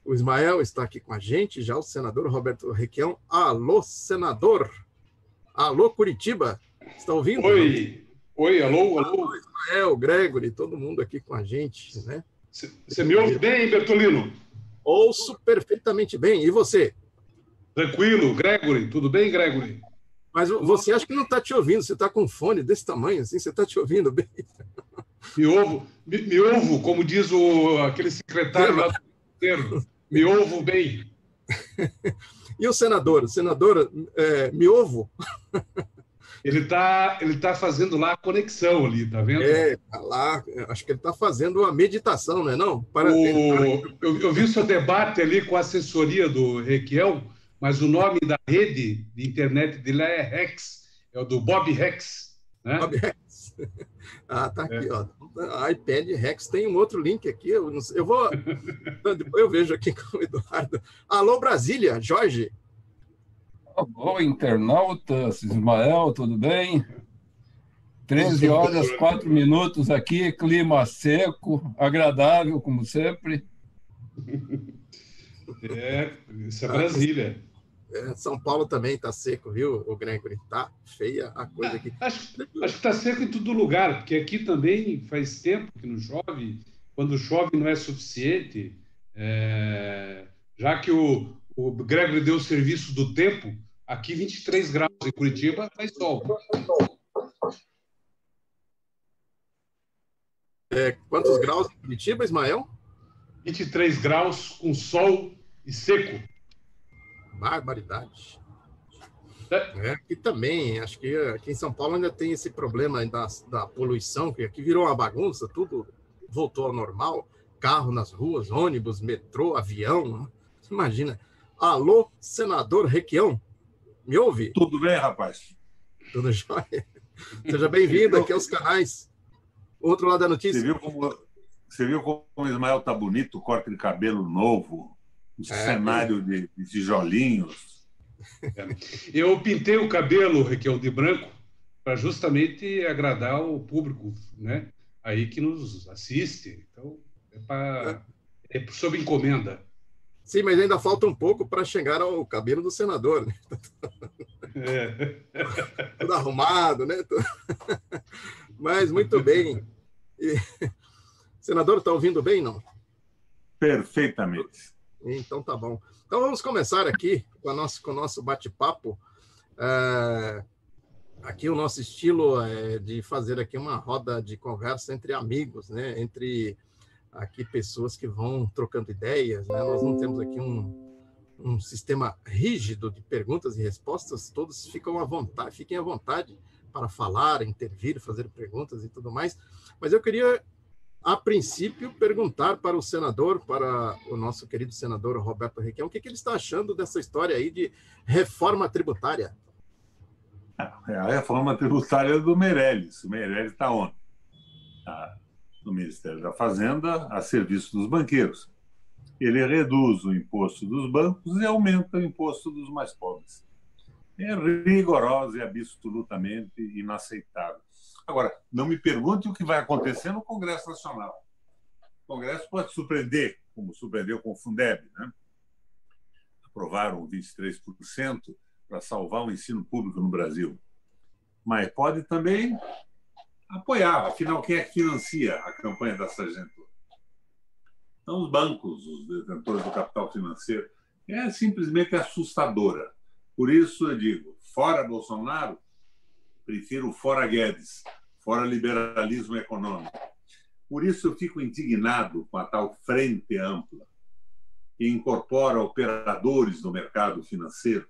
O Ismael está aqui com a gente, já o senador Roberto Requião. Alô, senador! Alô, Curitiba! Está ouvindo? Oi, oi, alô, alô. Alô, Ismael, Gregory, todo mundo aqui com a gente, né? Você me ouve bem, Bertolino? Ouço perfeitamente bem. E você? Tranquilo, Gregory, tudo bem, Gregory? Mas você acha que não está te ouvindo, você está com um fone desse tamanho assim, você está te ouvindo bem? Me ouvo, como diz aquele secretário lá do Ministério, me ouvo bem. E o senador? O senador Miovo? Ele tá fazendo lá a conexão ali, tá vendo? Tá lá. Acho que ele está fazendo a meditação, não é não? Eu vi o seu debate ali com a assessoria do Requião, mas o nome da rede de internet dele é Rex, é o do Bob Rex, né? Bob Rex. Ah, tá aqui, ó. iPad Rex tem um outro link aqui. Eu vou. Depois eu vejo aqui com o Eduardo. Alô, Brasília, Jorge. Alô, internautas, Ismael, tudo bem? 13 horas, 4 minutos aqui, clima seco, agradável, como sempre. Isso é Brasília. São Paulo também está seco, viu, o Gregory? Tá feia a coisa aqui. Acho que está seco em todo lugar, porque aqui também faz tempo que não chove. Quando chove não é suficiente. Já que o Gregory deu o serviço do tempo, aqui 23 graus em Curitiba faz sol. Quantos graus em Curitiba, Ismael? 23 graus com sol e seco. Barbaridade. Aqui também, acho que aqui em São Paulo ainda tem esse problema da poluição, que aqui virou uma bagunça, tudo voltou ao normal, carro nas ruas, ônibus, metrô, avião, imagina. Alô, senador Requião, me ouve? Tudo bem, rapaz? Tudo jóia? Seja bem-vindo aqui aos canais. Outro lado da notícia. Você viu como o Ismael tá bonito, corte de cabelo novo, cenário de tijolinhos. Eu pintei o cabelo, Requião, de branco, para justamente agradar o público, né? Aí que nos assiste. Então, é sob encomenda. Sim, mas ainda falta um pouco para chegar ao cabelo do senador, né? Tudo arrumado, né? Mas muito bem. Senador, está ouvindo bem, não? Perfeitamente. Então tá bom. Então vamos começar aqui com o nosso bate-papo. Aqui o nosso estilo é de fazer aqui uma roda de conversa entre amigos, né? Entre aqui pessoas que vão trocando ideias, né? Nós não temos aqui um sistema rígido de perguntas e respostas, todos fiquem à vontade para falar, intervir, fazer perguntas e tudo mais. Mas eu queria, a princípio, perguntar para o senador, para o nosso querido senador Roberto Requião, o que ele está achando dessa história aí de reforma tributária? É a reforma tributária do Meirelles. O Meirelles está onde? Está no Ministério da Fazenda, a serviço dos banqueiros. Ele reduz o imposto dos bancos e aumenta o imposto dos mais pobres. É rigoroso e absolutamente inaceitável. Agora, não me pergunte o que vai acontecer no Congresso Nacional. O Congresso pode surpreender, como surpreendeu com o Fundeb, né? Aprovaram 23% para salvar o ensino público no Brasil. Mas pode também apoiar. Afinal, quem é que financia a campanha da Sargento? Então, os bancos, os detentores do capital financeiro. É simplesmente assustadora. Por isso, eu digo, fora Bolsonaro, prefiro fora Guedes, fora liberalismo econômico. Por isso, eu fico indignado com a tal frente ampla, que incorpora operadores do mercado financeiro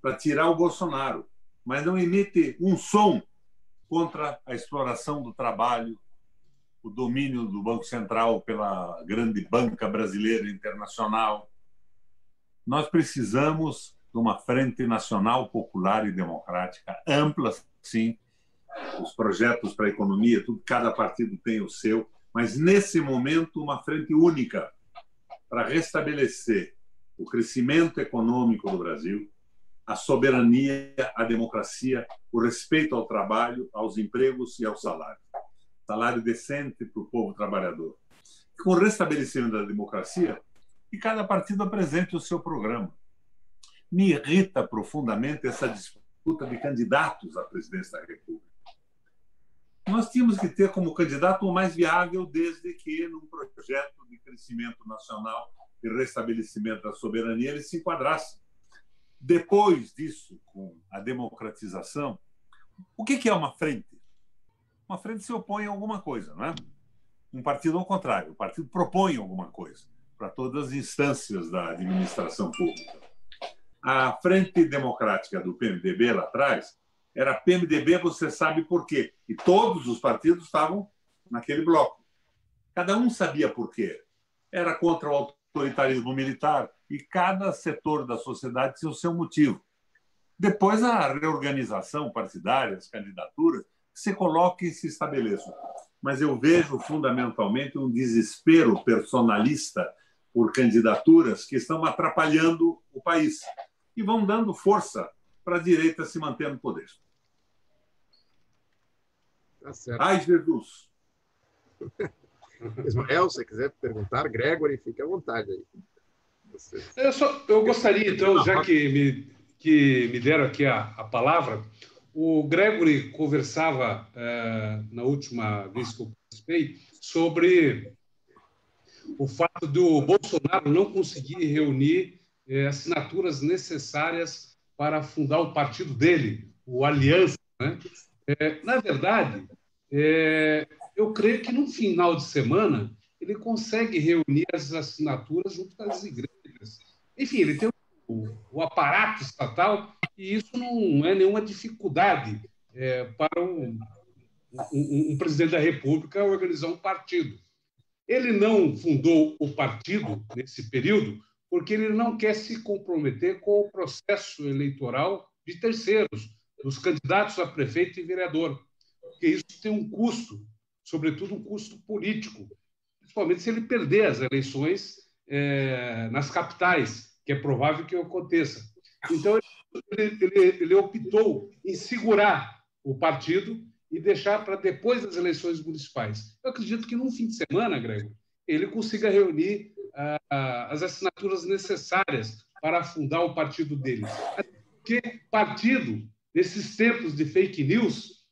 para tirar o Bolsonaro, mas não emite um som contra a exploração do trabalho, o domínio do Banco Central pela grande banca brasileira internacional. Nós precisamos de uma frente nacional, popular e democrática, ampla, sim, os projetos para a economia, tudo, cada partido tem o seu, mas, nesse momento, uma frente única para restabelecer o crescimento econômico do Brasil, a soberania, a democracia, o respeito ao trabalho, aos empregos e ao salário. Salário decente para o povo trabalhador. Com o restabelecimento da democracia, e cada partido apresente o seu programa. Me irrita profundamente essa disputa de candidatos à presidência da República. Nós tínhamos que ter como candidato o mais viável, desde que, num projeto de crescimento nacional e restabelecimento da soberania, ele se enquadrasse. Depois disso, com a democratização, o que é uma frente? Uma frente se opõe a alguma coisa, não é? Um partido, ao contrário, o partido propõe alguma coisa para todas as instâncias da administração pública. A Frente Democrática do PMDB, lá atrás, era PMDB, você sabe por quê. E todos os partidos estavam naquele bloco. Cada um sabia por quê. Era contra o autoritarismo militar e cada setor da sociedade tinha o seu motivo. Depois, a reorganização partidária, as candidaturas, se coloquem e se estabeleçam. Mas eu vejo, fundamentalmente, um desespero personalista por candidaturas que estão atrapalhando o país e vão dando força para a direita se manter no poder. Tá certo. Ai, Jesus! Ismael, se quiser perguntar, Gregory, fique à vontade aí. Eu gostaria, então, já que me deram aqui a palavra, o Gregory conversava, na última vez que eu participei, sobre o fato do Bolsonaro não conseguir reunir assinaturas necessárias para fundar o partido dele, o Aliança, né? Na verdade, eu creio que no final de semana ele consegue reunir as assinaturas junto com as igrejas. Enfim, ele tem o aparato estatal e isso não é nenhuma dificuldade para um presidente da República organizar um partido. Ele não fundou o partido nesse período porque ele não quer se comprometer com o processo eleitoral de terceiros, dos candidatos a prefeito e vereador, porque isso tem um custo, sobretudo um custo político, principalmente se ele perder as eleições nas capitais, que é provável que aconteça. Então, ele optou em segurar o partido e deixar para depois das eleições municipais. Eu acredito que, num fim de semana, Grego, ele consiga reunir as assinaturas necessárias para fundar o partido dele. Porque partido, nesses tempos de fake news,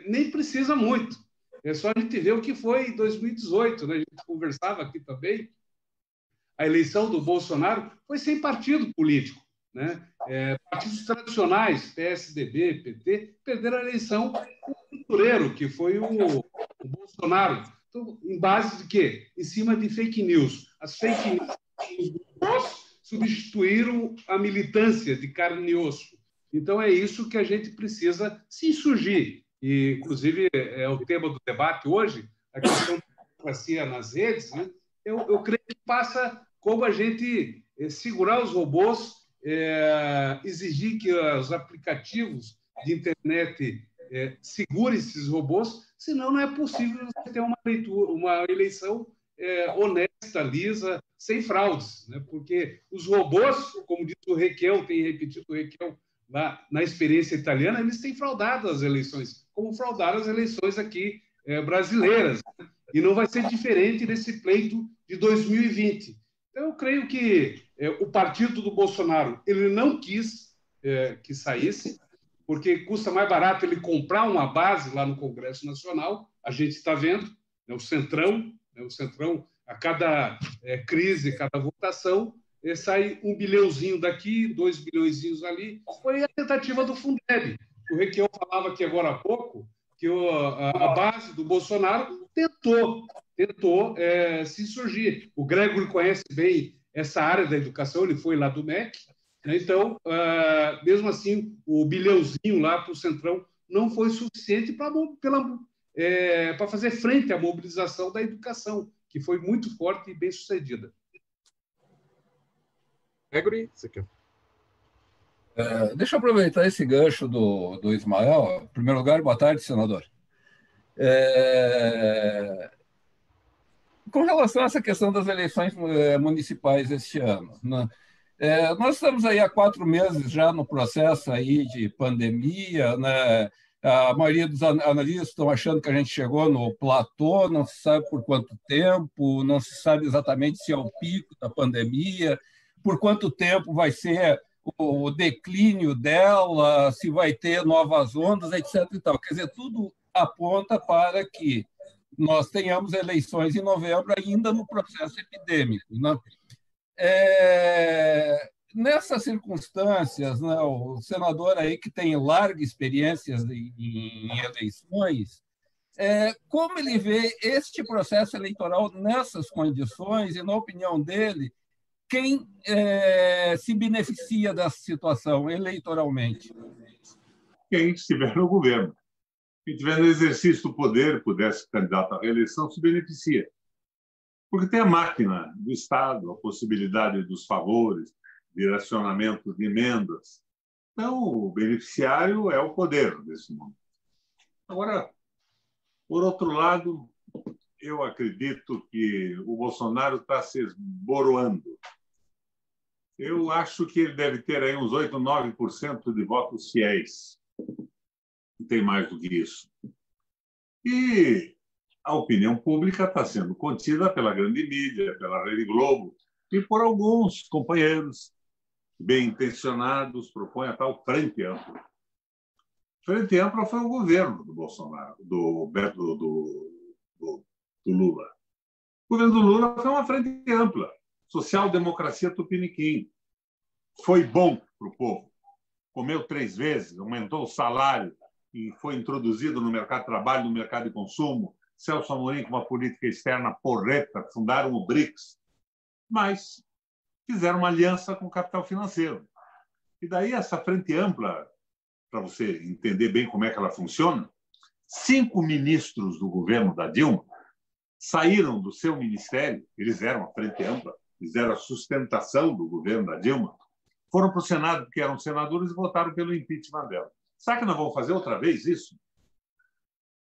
nem precisa muito. É só a gente ver o que foi em 2018, né? A gente conversava aqui também. A eleição do Bolsonaro foi sem partido político, né? Partidos tradicionais, PSDB, PT, perderam a eleição com o pintureiro, que foi o Bolsonaro. Então, em base de quê? Em cima de fake news. As fake news substituíram a militância de carne e osso. Então, é isso que a gente precisa se insurgir. E, inclusive, é o tema do debate hoje, a questão da democracia nas redes, né? Eu creio que passa como a gente segurar os robôs, exigir que os aplicativos de internet segurem esses robôs, senão não é possível você ter uma eleição honesta, lisa, sem fraudes, né? Porque os robôs, como diz o Requião, tem repetido o Requião na experiência italiana, eles têm fraudado as eleições, como fraudaram as eleições aqui brasileiras, né? E não vai ser diferente nesse pleito de 2020. Então, eu creio que o partido do Bolsonaro ele não quis que saísse, porque custa mais barato ele comprar uma base lá no Congresso Nacional. A gente está vendo, né, o Centrão, a cada crise, cada votação, sai 1 bilhãozinho daqui, 2 bilhõezinhos ali. Foi a tentativa do Fundeb. O Requião falava aqui agora há pouco que a base do Bolsonaro tentou se insurgir. O Gregory conhece bem essa área da educação, ele foi lá do MEC, né? Então, mesmo assim, o bilhãozinho lá para o Centrão não foi suficiente para fazer frente à mobilização da educação, que foi muito forte e bem sucedida. Gregory, você quer? Deixa eu aproveitar esse gancho do Ismael. Em primeiro lugar, boa tarde, senador. Com relação a essa questão das eleições municipais este ano, né? Nós estamos aí há 4 meses já no processo aí de pandemia, né? A maioria dos analistas estão achando que a gente chegou no platô, não se sabe por quanto tempo, não se sabe exatamente se é o pico da pandemia, por quanto tempo vai ser o declínio dela, se vai ter novas ondas, etc. E tal. Quer dizer, tudo aponta para que nós tenhamos eleições em novembro ainda no processo epidêmico, né? Nessas circunstâncias, né, o senador aí que tem larga experiência em eleições, como ele vê este processo eleitoral nessas condições e, na opinião dele, quem se beneficia dessa situação eleitoralmente? Quem estiver no governo. Quem estiver no exercício do poder, puder ser candidato à reeleição, se beneficia. Porque tem a máquina do Estado, a possibilidade dos favores, direcionamento de emendas. Então, o beneficiário é o poder desse mundo. Agora, por outro lado, eu acredito que o Bolsonaro está se esboroando. Eu acho que ele deve ter aí uns 8, 9% de votos fiéis. Não tem mais do que isso. E a opinião pública está sendo contida pela grande mídia, pela Rede Globo e por alguns companheiros bem intencionados propõem a tal Frente Ampla. Frente Ampla foi o governo do Bolsonaro, do Lula. O governo do Lula foi uma frente ampla, social-democracia tupiniquim. Foi bom para o povo. Comeu 3 vezes, aumentou o salário e foi introduzido no mercado de trabalho, no mercado de consumo. Celso Amorim, com uma política externa porreta, fundaram o BRICS. Mas fizeram uma aliança com o capital financeiro. E daí essa frente ampla, para você entender bem como é que ela funciona, 5 ministros do governo da Dilma saíram do seu ministério, eles eram a frente ampla, fizeram a sustentação do governo da Dilma, foram para o Senado, porque eram senadores, e votaram pelo impeachment dela. Será que nós vamos fazer outra vez isso?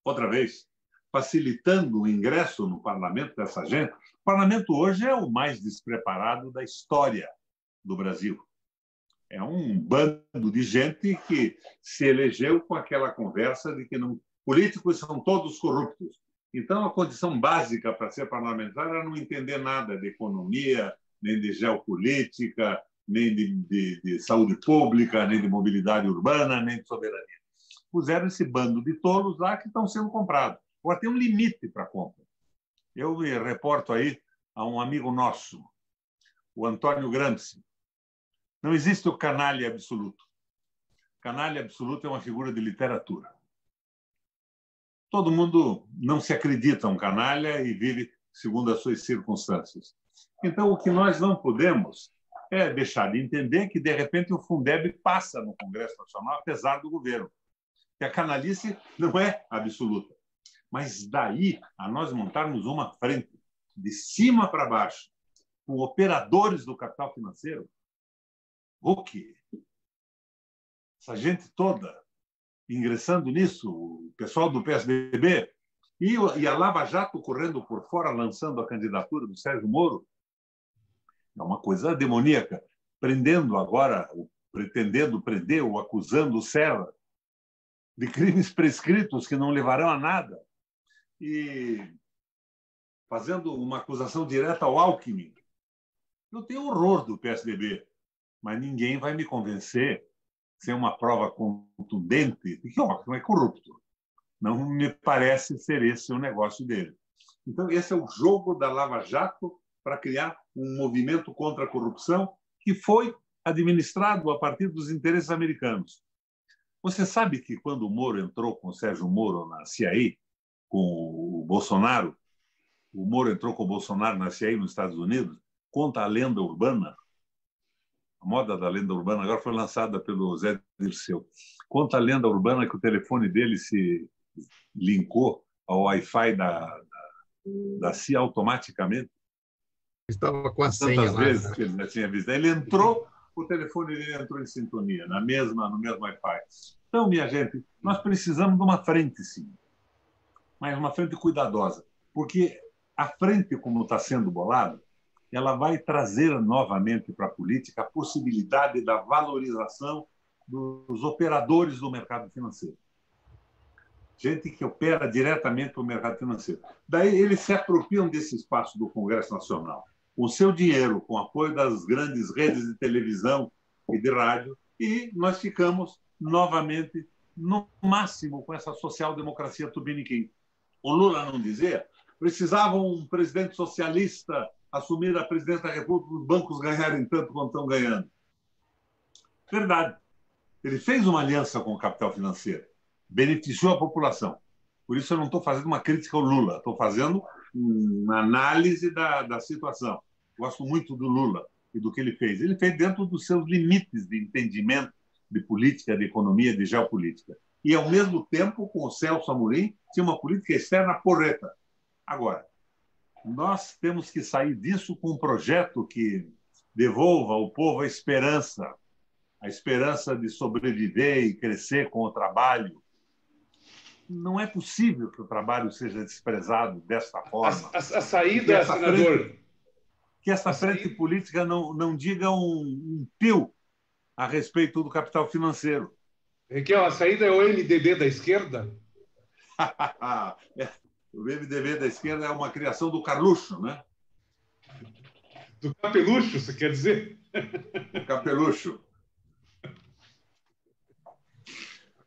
Outra vez? Facilitando o ingresso no parlamento dessa gente? O parlamento hoje é o mais despreparado da história do Brasil. É um bando de gente que se elegeu com aquela conversa de que políticos são todos corruptos. Então, a condição básica para ser parlamentar era não entender nada de economia, nem de geopolítica, nem de saúde pública, nem de mobilidade urbana, nem de soberania. Puseram esse bando de tolos lá que estão sendo comprados. Agora, tem um limite para a compra. Eu me reporto aí a um amigo nosso, o Antônio Gramsci. Não existe o canalha absoluto. Canalha absoluto é uma figura de literatura. Todo mundo não se acredita um canalha e vive segundo as suas circunstâncias. Então, o que nós não podemos é deixar de entender que, de repente, o Fundeb passa no Congresso Nacional, apesar do governo. Que a canalice não é absoluta. Mas daí a nós montarmos uma frente de cima para baixo, com operadores do capital financeiro, o quê? Essa gente toda ingressando nisso, o pessoal do PSDB, e a Lava Jato correndo por fora, lançando a candidatura do Sérgio Moro, é uma coisa demoníaca, prendendo agora, pretendendo prender ou acusando o Serra de crimes prescritos que não levarão a nada, e fazendo uma acusação direta ao Alckmin. Eu tenho horror do PSDB, mas ninguém vai me convencer, sem uma prova contundente, de que o Alckmin é corrupto. Não me parece ser esse o negócio dele. Então, esse é o jogo da Lava Jato para criar um movimento contra a corrupção que foi administrado a partir dos interesses americanos. Você sabe que quando o Moro entrou com o Sérgio Moro na CIA, com o Bolsonaro, o Moro entrou com o Bolsonaro na CIA nos Estados Unidos, conta a lenda urbana, a moda da lenda urbana agora foi lançada pelo Zé Dirceu, conta a lenda urbana que o telefone dele se linkou ao Wi-Fi da CIA automaticamente. Estava com a senha Tantas lá, vezes né? que ele já tinha visto. Ele entrou, o telefone dele entrou em sintonia, no mesmo Wi-Fi. Então, minha gente, nós precisamos de uma frente, sim. Mas uma frente cuidadosa. Porque a frente, como está sendo bolada, ela vai trazer novamente para a política a possibilidade da valorização dos operadores do mercado financeiro. gente que opera diretamente no mercado financeiro. Daí eles se apropriam desse espaço do Congresso Nacional, com o seu dinheiro, com o apoio das grandes redes de televisão e de rádio, e nós ficamos novamente, no máximo, com essa social-democracia tupiniquim. O Lula não dizia, precisava um presidente socialista assumir a presidência da República, os bancos ganharem tanto quanto estão ganhando. Verdade. Ele fez uma aliança com o capital financeiro, beneficiou a população. Por isso eu não estou fazendo uma crítica ao Lula, estou fazendo uma análise da situação. Gosto muito do Lula e do que ele fez. Ele fez dentro dos seus limites de entendimento de política, de economia, de geopolítica. E, ao mesmo tempo, com o Celso Amorim, tinha uma política externa porreta. Agora, nós temos que sair disso com um projeto que devolva ao povo a esperança de sobreviver e crescer com o trabalho. Não é possível que o trabalho seja desprezado desta forma. A saída, senador... Que essa frente política não diga um pio a respeito do capital financeiro. Raquel, a saída é o MDB da esquerda? O MDB da esquerda é uma criação do Carluxo, né? Do Capelucho, você quer dizer? Do Capelucho.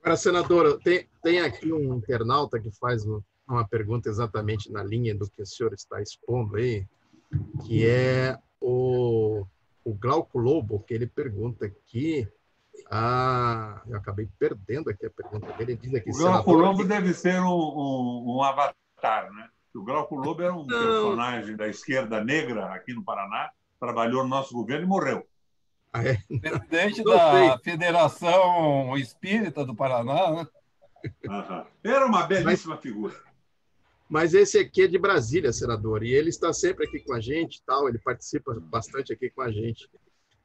Agora, senadora, tem aqui um internauta que faz uma pergunta exatamente na linha do que o senhor está expondo aí, que é o Glauco Lobo, que ele pergunta aqui. Eu acabei perdendo aqui a pergunta dele. Ele diz aqui, o Glauco Lobo deve ser um avatar, né? O Glauco Lobo era um personagem da esquerda negra aqui no Paraná, trabalhou no nosso governo e morreu. Presidente da Federação Espírita do Paraná, né? Era uma belíssima figura. Mas esse aqui é de Brasília, senador, e ele está sempre aqui com a gente, tal, ele participa bastante aqui com a gente.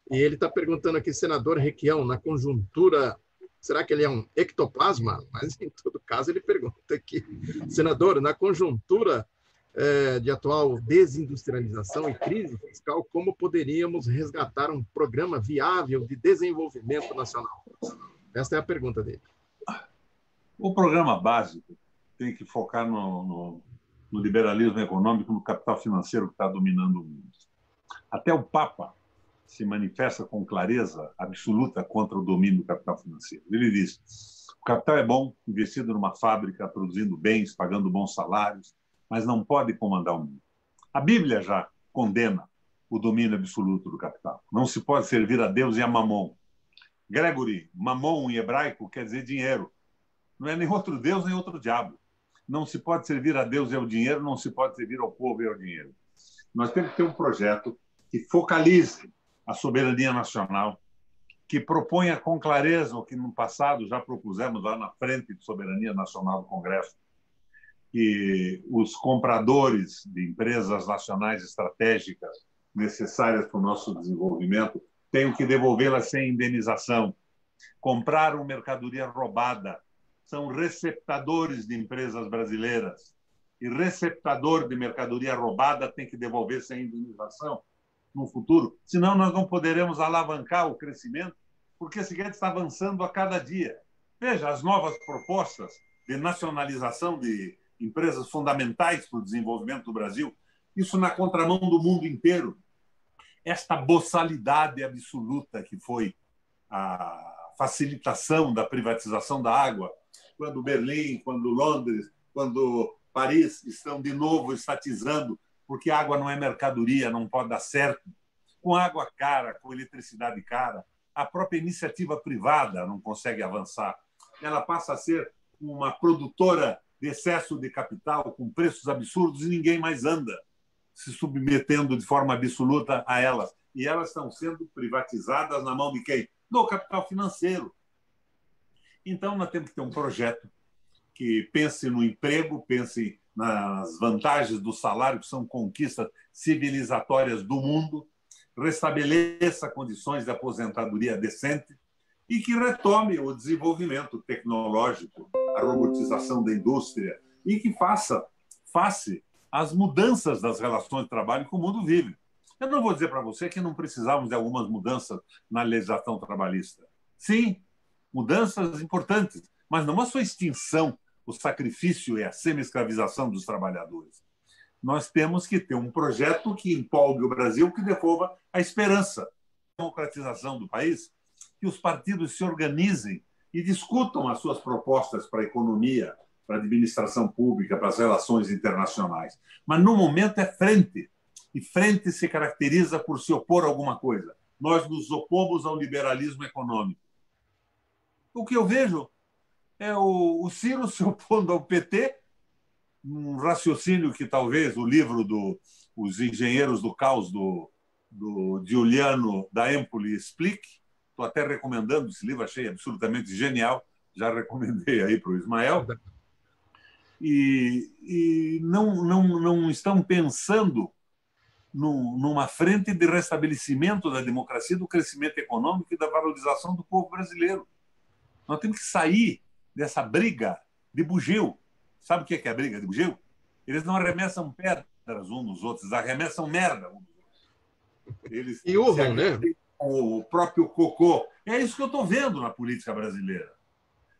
E ele está perguntando aqui, senador Requião, na conjuntura, será que ele é um ectoplasma? Mas, em todo caso, ele pergunta aqui, senador, na conjuntura de atual desindustrialização e crise fiscal, como poderíamos resgatar um programa viável de desenvolvimento nacional? Esta é a pergunta dele. O programa básico tem que focar no liberalismo econômico, no capital financeiro que está dominando o mundo. Até o Papa se manifesta com clareza absoluta contra o domínio do capital financeiro. Ele diz: o capital é bom, investido numa fábrica, produzindo bens, pagando bons salários, mas não pode comandar o mundo. A Bíblia já condena o domínio absoluto do capital. Não se pode servir a Deus e a Mamon. Gregory, Mamon em hebraico quer dizer dinheiro. Não é nem outro Deus, nem outro diabo. Não se pode servir a Deus e ao dinheiro, não se pode servir ao povo e ao dinheiro. Nós temos que ter um projeto que focalize a soberania nacional, que proponha com clareza o que no passado já propusemos lá na Frente de Soberania Nacional do Congresso, que os compradores de empresas nacionais estratégicas necessárias para o nosso desenvolvimento tenham que devolvê-las sem indenização. Compraram mercadoria roubada, são receptadores de empresas brasileiras, e receptador de mercadoria roubada tem que devolver sem indenização no futuro, senão nós não poderemos alavancar o crescimento, porque esse Guedes está avançando a cada dia. Veja, as novas propostas de nacionalização de empresas fundamentais para o desenvolvimento do Brasil, isso na contramão do mundo inteiro. Esta boçalidade absoluta que foi a facilitação da privatização da água, quando Berlim, quando Londres, quando Paris estão de novo estatizando, porque água não é mercadoria, não pode dar certo. Com água cara, com eletricidade cara, a própria iniciativa privada não consegue avançar. Ela passa a ser uma produtora de excesso de capital, com preços absurdos, e ninguém mais anda se submetendo de forma absoluta a elas. E elas estão sendo privatizadas na mão de quem? Do capital financeiro. Então, nós temos que ter um projeto que pense no emprego, pense nas vantagens do salário, que são conquistas civilizatórias do mundo, restabeleça condições de aposentadoria decente e que retome o desenvolvimento tecnológico, a robotização da indústria e que faça face às mudanças das relações de trabalho que o mundo vive. Eu não vou dizer para você que não precisamos de algumas mudanças na legislação trabalhista. Sim, mudanças importantes, mas não a sua extinção o sacrifício e a semi-escravização dos trabalhadores. Nós temos que ter um projeto que empolgue o Brasil, que devolva a esperança, a democratização do país, que os partidos se organizem e discutam as suas propostas para a economia, para a administração pública, para as relações internacionais. Mas, no momento, é frente. E frente se caracteriza por se opor a alguma coisa. Nós nos opomos ao liberalismo econômico. O que eu vejo é o Ciro se opondo ao PT, um raciocínio que talvez o livro Os Engenheiros do Caos, do Giuliano da Empoli, explique. Estou até recomendando esse livro, achei absolutamente genial, já recomendei aí para o Ismael. E não estão pensando numa frente de restabelecimento da democracia, do crescimento econômico e da valorização do povo brasileiro. Nós temos que sair dessa briga de bugio. Sabe o que é a briga de bugio? Eles não arremessam pedras uns nos outros, eles arremessam merda uns nos outros. Eles e urram, né? O próprio cocô. É isso que eu estou vendo na política brasileira.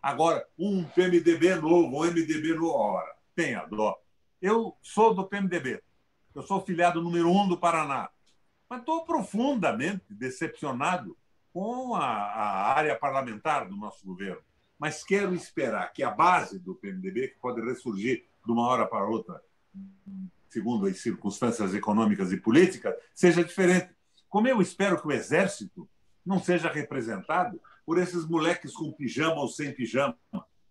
Agora, um PMDB novo, um MDB novo, ora, tenha dó. Eu sou do PMDB. Eu sou filiado número 1 do Paraná. Mas estou profundamente decepcionado com a área parlamentar do nosso governo. Mas quero esperar que a base do PMDB, que pode ressurgir de uma hora para outra, segundo as circunstâncias econômicas e políticas, seja diferente. Como eu espero que o Exército não seja representado por esses moleques com pijama ou sem pijama,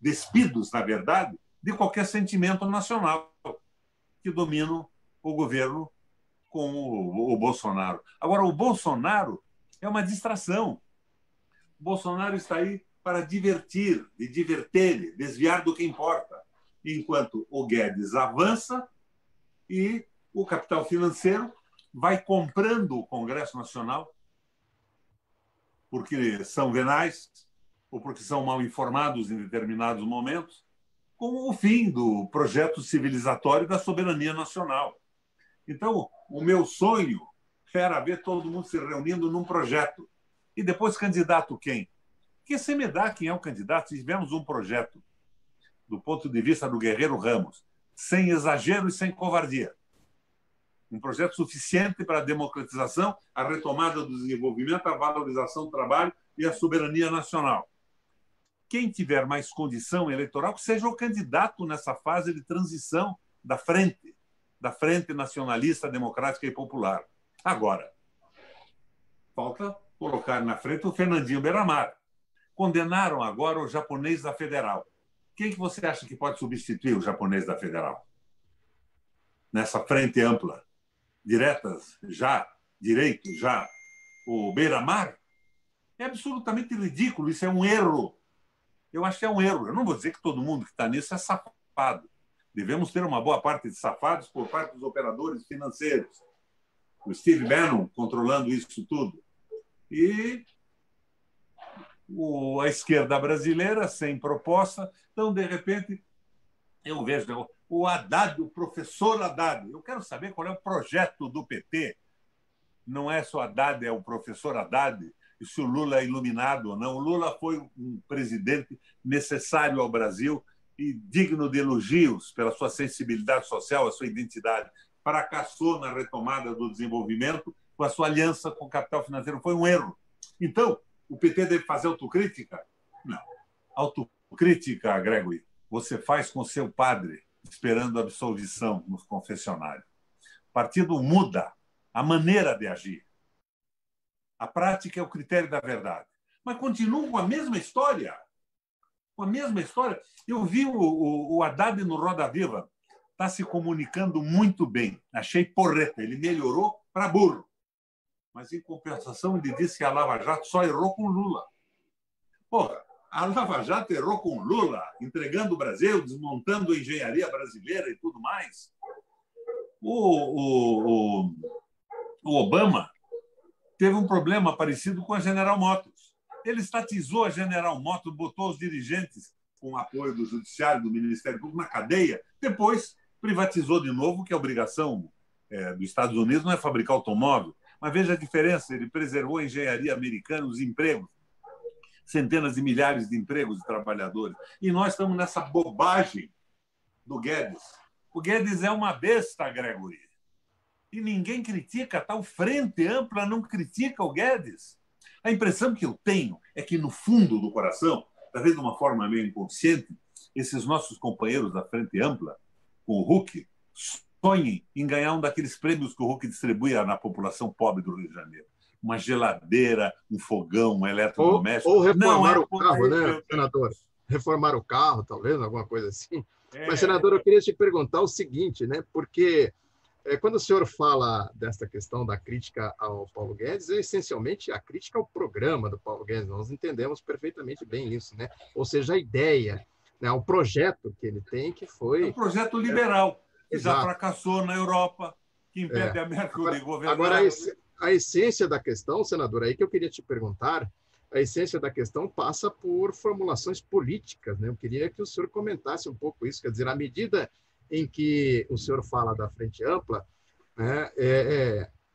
despidos, na verdade, de qualquer sentimento nacional que dominam o governo com o Bolsonaro. Agora, o Bolsonaro é uma distração. O Bolsonaro está aí para divertir, desviar do que importa, enquanto o Guedes avança e o capital financeiro vai comprando o Congresso Nacional porque são venais ou porque são mal informados em determinados momentos, com o fim do projeto civilizatório da soberania nacional. Então, o meu sonho era ver todo mundo se reunindo num projeto. E depois, candidato quem? Porque você me dá quem é o candidato. Se tivermos um projeto, do ponto de vista do Guerreiro Ramos, sem exagero e sem covardia. Um projeto suficiente para a democratização, a retomada do desenvolvimento, a valorização do trabalho e a soberania nacional. Quem tiver mais condição eleitoral, que seja o candidato nessa fase de transição da frente nacionalista, democrática e popular. Agora, falta colocar na frente o Fernandinho Beiramar. Condenaram agora o japonês da Federal. Quem que você acha que pode substituir o japonês da Federal? Nessa frente ampla, diretas já, direito já, o Beiramar? É absolutamente ridículo, isso é um erro. Eu acho que é um erro. Eu não vou dizer que todo mundo que está nisso é safado. Devemos ter uma boa parte de safados por parte dos operadores financeiros. O Steve Bannon controlando isso tudo. E a esquerda brasileira sem proposta. Então, de repente, eu vejo o Haddad, o professor Haddad. Eu quero saber qual é o projeto do PT. Não é só Haddad, é o professor Haddad. E se o Lula é iluminado ou não. O Lula foi um presidente necessário ao Brasil e digno de elogios pela sua sensibilidade social, a sua identidade. Fracassou na retomada do desenvolvimento com a sua aliança com o capital financeiro. Foi um erro. Então, o PT deve fazer autocrítica? Não. Autocrítica, Gregory, você faz com seu padre, esperando absolvição no confessionário. O partido muda a maneira de agir. A prática é o critério da verdade. Mas continua com a mesma história. Com a mesma história. Eu vi o Haddad no Roda Viva. Está se comunicando muito bem. Achei porreta. Ele melhorou para burro. Mas, em compensação, ele disse que a Lava Jato só errou com Lula. Porra, a Lava Jato errou com Lula, entregando o Brasil, desmontando a engenharia brasileira e tudo mais. O Obama teve um problema parecido com a General Motors. Ele estatizou a General Motors, botou os dirigentes, com o apoio do Judiciário, do Ministério Público, na cadeia. Depois, privatizou de novo, que a obrigação dos Estados Unidos não é fabricar automóvel. Mas veja a diferença, ele preservou a engenharia americana, os empregos. centenas de milhares de empregos de trabalhadores. E nós estamos nessa bobagem do Guedes. O Guedes é uma besta, Gregory. E ninguém critica, a tal Frente Ampla não critica o Guedes. A impressão que eu tenho é que, no fundo do coração, talvez de uma forma meio inconsciente, esses nossos companheiros da Frente Ampla, com o Huck, sonhem em ganhar um daqueles prêmios que o Huck distribuía na população pobre do Rio de Janeiro. Uma geladeira, um fogão, um eletrodoméstico. Ou reformar o carro, né, senador? Reformar o carro, talvez, alguma coisa assim. Mas, senador, eu queria te perguntar o seguinte, né? Porque quando o senhor fala desta questão da crítica ao Paulo Guedes, é essencialmente a crítica ao programa do Paulo Guedes. Nós entendemos perfeitamente bem isso, né? Ou seja, a ideia, né, o projeto que ele tem, que foi... É um projeto liberal, que já fracassou na Europa, que impede a Merkel de governar. Agora, a essência da questão, senador, aí que eu queria te perguntar, a essência da questão passa por formulações políticas, né? Eu queria que o senhor comentasse um pouco isso, quer dizer, à medida em que o senhor fala da Frente Ampla, né,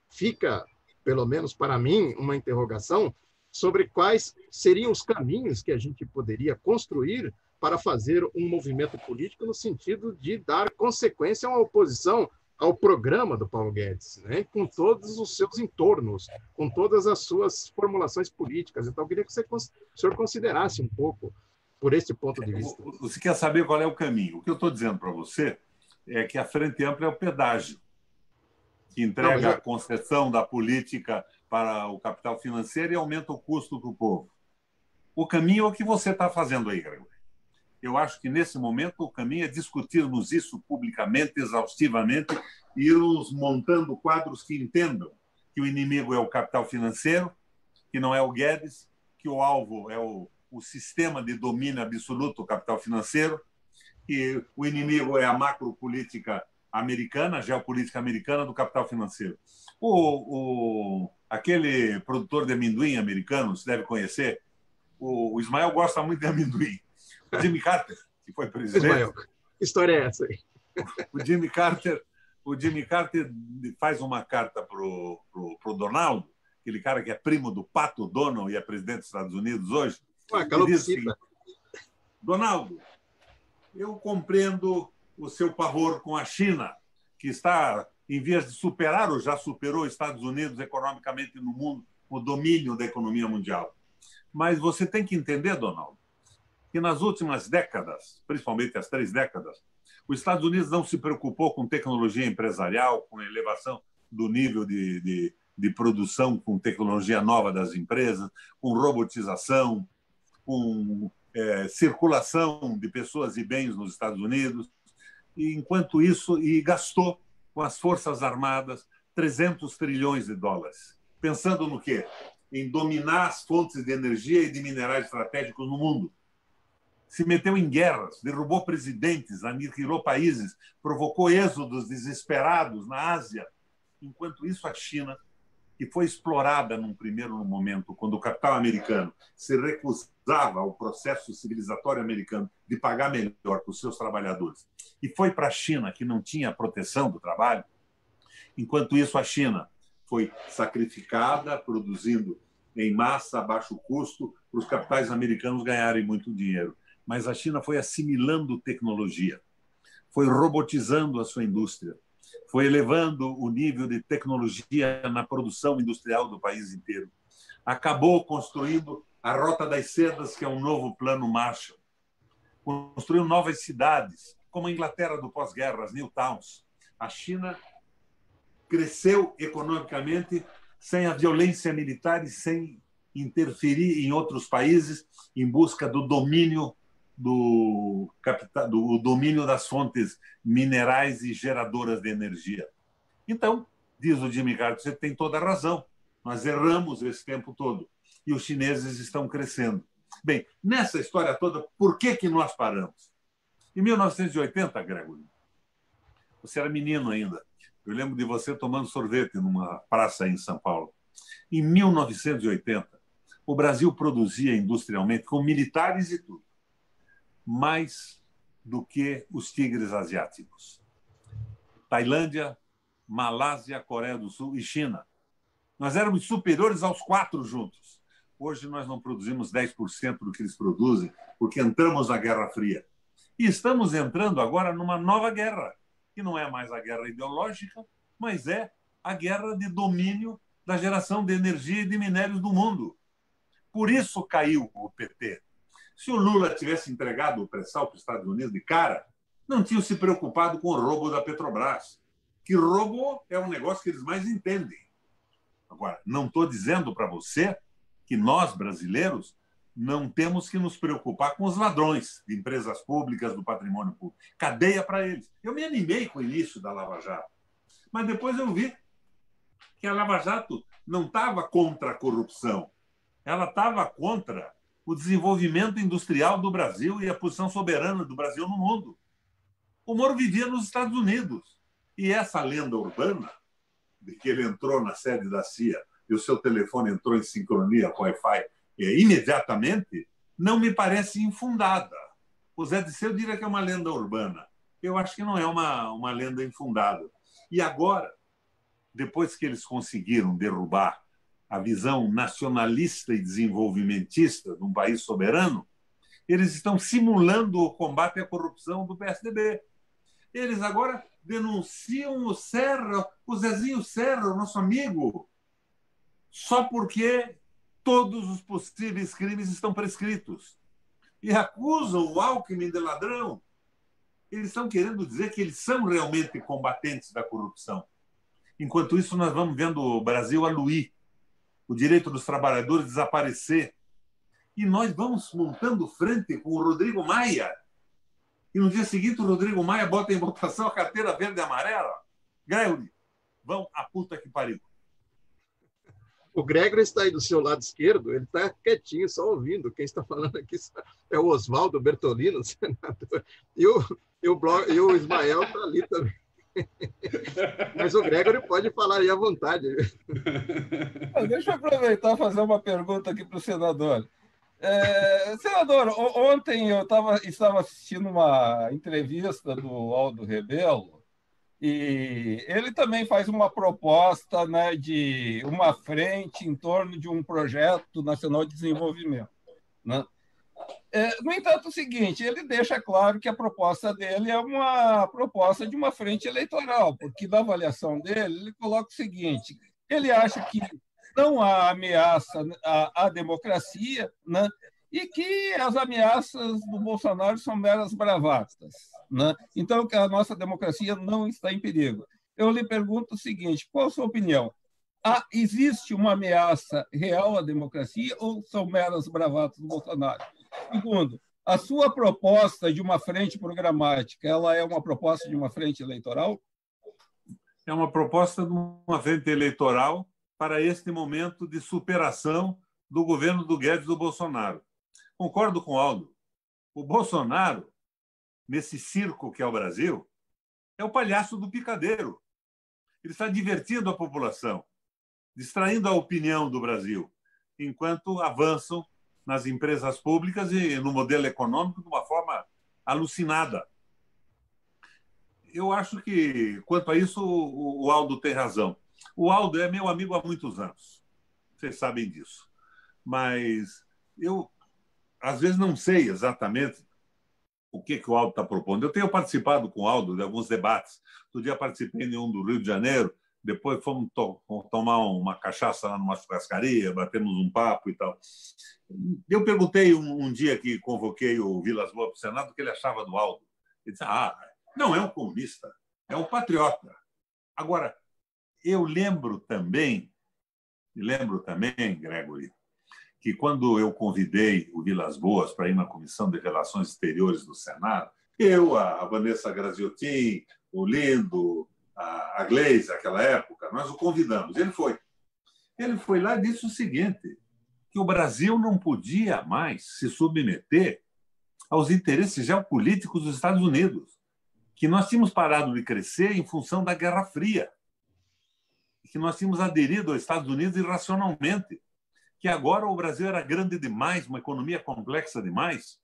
fica, pelo menos para mim, uma interrogação sobre quais seriam os caminhos que a gente poderia construir para fazer um movimento político no sentido de dar consequência a uma oposição ao programa do Paulo Guedes, né? Com todos os seus entornos, com todas as suas formulações políticas. Então, eu queria que o senhor considerasse um pouco por esse ponto de vista. Você quer saber qual é o caminho? O que eu estou dizendo para você é que a Frente Ampla é o pedágio que entrega a concessão da política para o capital financeiro e aumenta o custo para o povo. O caminho é o que você está fazendo aí, Gregory. Eu acho que, nesse momento, o caminho é discutirmos isso publicamente, exaustivamente, e irmos montando quadros que entendam que o inimigo é o capital financeiro, que não é o Guedes, que o alvo é o sistema de domínio absoluto do capital financeiro, que o inimigo é a macropolítica americana, a geopolítica americana do capital financeiro. Aquele produtor de amendoim americano, você deve conhecer, o Ismael gosta muito de amendoim. O Jimmy Carter, que foi presidente. Ismael, que história é essa aí? O Jimmy Carter faz uma carta para o Donaldo, aquele cara que é primo do Pato Donald e é presidente dos Estados Unidos hoje. Ele diz assim: Donaldo, eu compreendo o seu pavor com a China, que está em vias de superar ou já superou os Estados Unidos economicamente no mundo, o domínio da economia mundial. Mas você tem que entender, Donaldo, que nas últimas décadas, principalmente as 3 décadas, os Estados Unidos não se preocupou com tecnologia empresarial, com elevação do nível de produção, com tecnologia nova das empresas, com robotização, com circulação de pessoas e bens nos Estados Unidos. E, enquanto isso, gastou com as Forças Armadas 300 trilhões de dólares. Pensando no quê? Em dominar as fontes de energia e de minerais estratégicos no mundo. Se meteu em guerras, derrubou presidentes, aniquilou países, provocou êxodos desesperados na Ásia. Enquanto isso, a China, que foi explorada num primeiro momento, quando o capital americano se recusava ao processo civilizatório americano de pagar melhor para os seus trabalhadores, e foi para a China, que não tinha proteção do trabalho. Enquanto isso, a China foi sacrificada, produzindo em massa, a baixo custo, para os capitais americanos ganharem muito dinheiro. Mas a China foi assimilando tecnologia, foi robotizando a sua indústria, foi elevando o nível de tecnologia na produção industrial do país inteiro. Acabou construindo a Rota das Sedas, que é um novo plano Marshall. Construiu novas cidades, como a Inglaterra do pós-guerra, as New Towns. A China cresceu economicamente sem a violência militar e sem interferir em outros países em busca do domínio do domínio das fontes minerais e geradoras de energia. Então, diz o Jimmy Carter, você tem toda a razão. Nós erramos esse tempo todo e os chineses estão crescendo. Bem, nessa história toda, por que nós paramos? Em 1980, Gregory, você era menino ainda. Eu lembro de você tomando sorvete numa praça em São Paulo. Em 1980, o Brasil produzia industrialmente, com militares e tudo, mais do que os tigres asiáticos. Tailândia, Malásia, Coreia do Sul e China. Nós éramos superiores aos 4 juntos. Hoje nós não produzimos 10% do que eles produzem, porque entramos na Guerra Fria. E estamos entrando agora numa nova guerra, que não é mais a guerra ideológica, mas é a guerra de domínio da geração de energia e de minérios do mundo. Por isso caiu o PT. Se o Lula tivesse entregado o pré-sal para os Estados Unidos de cara, não tinham se preocupado com o roubo da Petrobras, que roubo é um negócio que eles mais entendem. Agora, não estou dizendo para você que nós, brasileiros, não temos que nos preocupar com os ladrões de empresas públicas, do patrimônio público. Cadeia para eles. Eu me animei com o início da Lava Jato, mas depois eu vi que a Lava Jato não estava contra a corrupção, ela estava contra o desenvolvimento industrial do Brasil e a posição soberana do Brasil no mundo. O Moro vivia nos Estados Unidos. E essa lenda urbana de que ele entrou na sede da CIA e o seu telefone entrou em sincronia com o Wi-Fi imediatamente, não me parece infundada. O Zé Disseu diria que é uma lenda urbana. Eu acho que não é uma lenda infundada. E agora, depois que eles conseguiram derrubar a visão nacionalista e desenvolvimentista de um país soberano, eles estão simulando o combate à corrupção do PSDB. Eles agora denunciam o Serra, o Zezinho Serra, o nosso amigo, só porque todos os possíveis crimes estão prescritos. E acusam o Alckmin de ladrão. Eles estão querendo dizer que eles são realmente combatentes da corrupção. Enquanto isso, nós vamos vendo o Brasil aluir, o direito dos trabalhadores desaparecer. E nós vamos montando frente com o Rodrigo Maia. E no dia seguinte, o Rodrigo Maia bota em votação a carteira verde e amarela. Gregory, vão à puta que pariu. O Gregory está aí do seu lado esquerdo, ele está quietinho, só ouvindo. Quem está falando aqui é o Oswaldo Bertolino, senador. E o Ismael está ali também. Mas o Gregory pode falar aí à vontade. Deixa eu aproveitar e fazer uma pergunta aqui para o senador. Senador, ontem eu estava assistindo uma entrevista do Aldo Rebelo e ele também faz uma proposta, né, de uma frente em torno de um projeto nacional de desenvolvimento, né? No entanto, é o seguinte, ele deixa claro que a proposta dele é uma proposta de uma frente eleitoral, porque na avaliação dele, ele coloca o seguinte, ele acha que não há ameaça à democracia, né? E que as ameaças do Bolsonaro são meras bravatas, né? Então, que a nossa democracia não está em perigo. Eu lhe pergunto o seguinte, qual a sua opinião? Existe uma ameaça real à democracia ou são meras bravatas do Bolsonaro? Segundo, a sua proposta de uma frente programática, ela é uma proposta de uma frente eleitoral? É uma proposta de uma frente eleitoral para este momento de superação do governo do Guedes e do Bolsonaro. Concordo com o Aldo. O Bolsonaro, nesse circo que é o Brasil, é o palhaço do picadeiro. Ele está divertindo a população, distraindo a opinião do Brasil, enquanto avançam nas empresas públicas e no modelo econômico de uma forma alucinada. Eu acho que, quanto a isso, o Aldo tem razão. O Aldo é meu amigo há muitos anos. Vocês sabem disso. Mas eu, às vezes, não sei exatamente o que o Aldo está propondo. Eu tenho participado com o Aldo de alguns debates. Outro dia participei de um do Rio de Janeiro, depois fomos tomar uma cachaça lá numa churrascaria, batemos um papo e tal. Eu perguntei um dia que convoquei o Vilas Boas para o Senado o que ele achava do Aldo. Ele disse, não é um comunista, é um patriota. Agora, eu lembro também, Gregory, que quando eu convidei o Vilas Boas para ir na Comissão de Relações Exteriores do Senado, eu, a Vanessa Graziotin, o Lindo, a Gleisi, naquela época, nós o convidamos. Ele foi. Ele foi lá e disse o seguinte, que o Brasil não podia mais se submeter aos interesses geopolíticos dos Estados Unidos, que nós tínhamos parado de crescer em função da Guerra Fria, que nós tínhamos aderido aos Estados Unidos irracionalmente, que agora o Brasil era grande demais, uma economia complexa demais,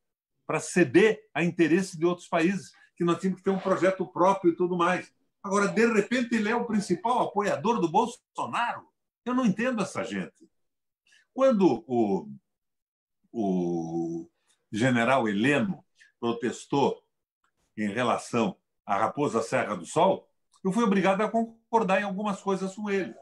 para ceder a interesse de outros países, que nós tínhamos que ter um projeto próprio e tudo mais. Agora, de repente, ele é o principal apoiador do Bolsonaro. Eu não entendo essa gente. Quando o general Heleno protestou em relação à Raposa Serra do Sol, eu fui obrigado a concordar em algumas coisas com ele.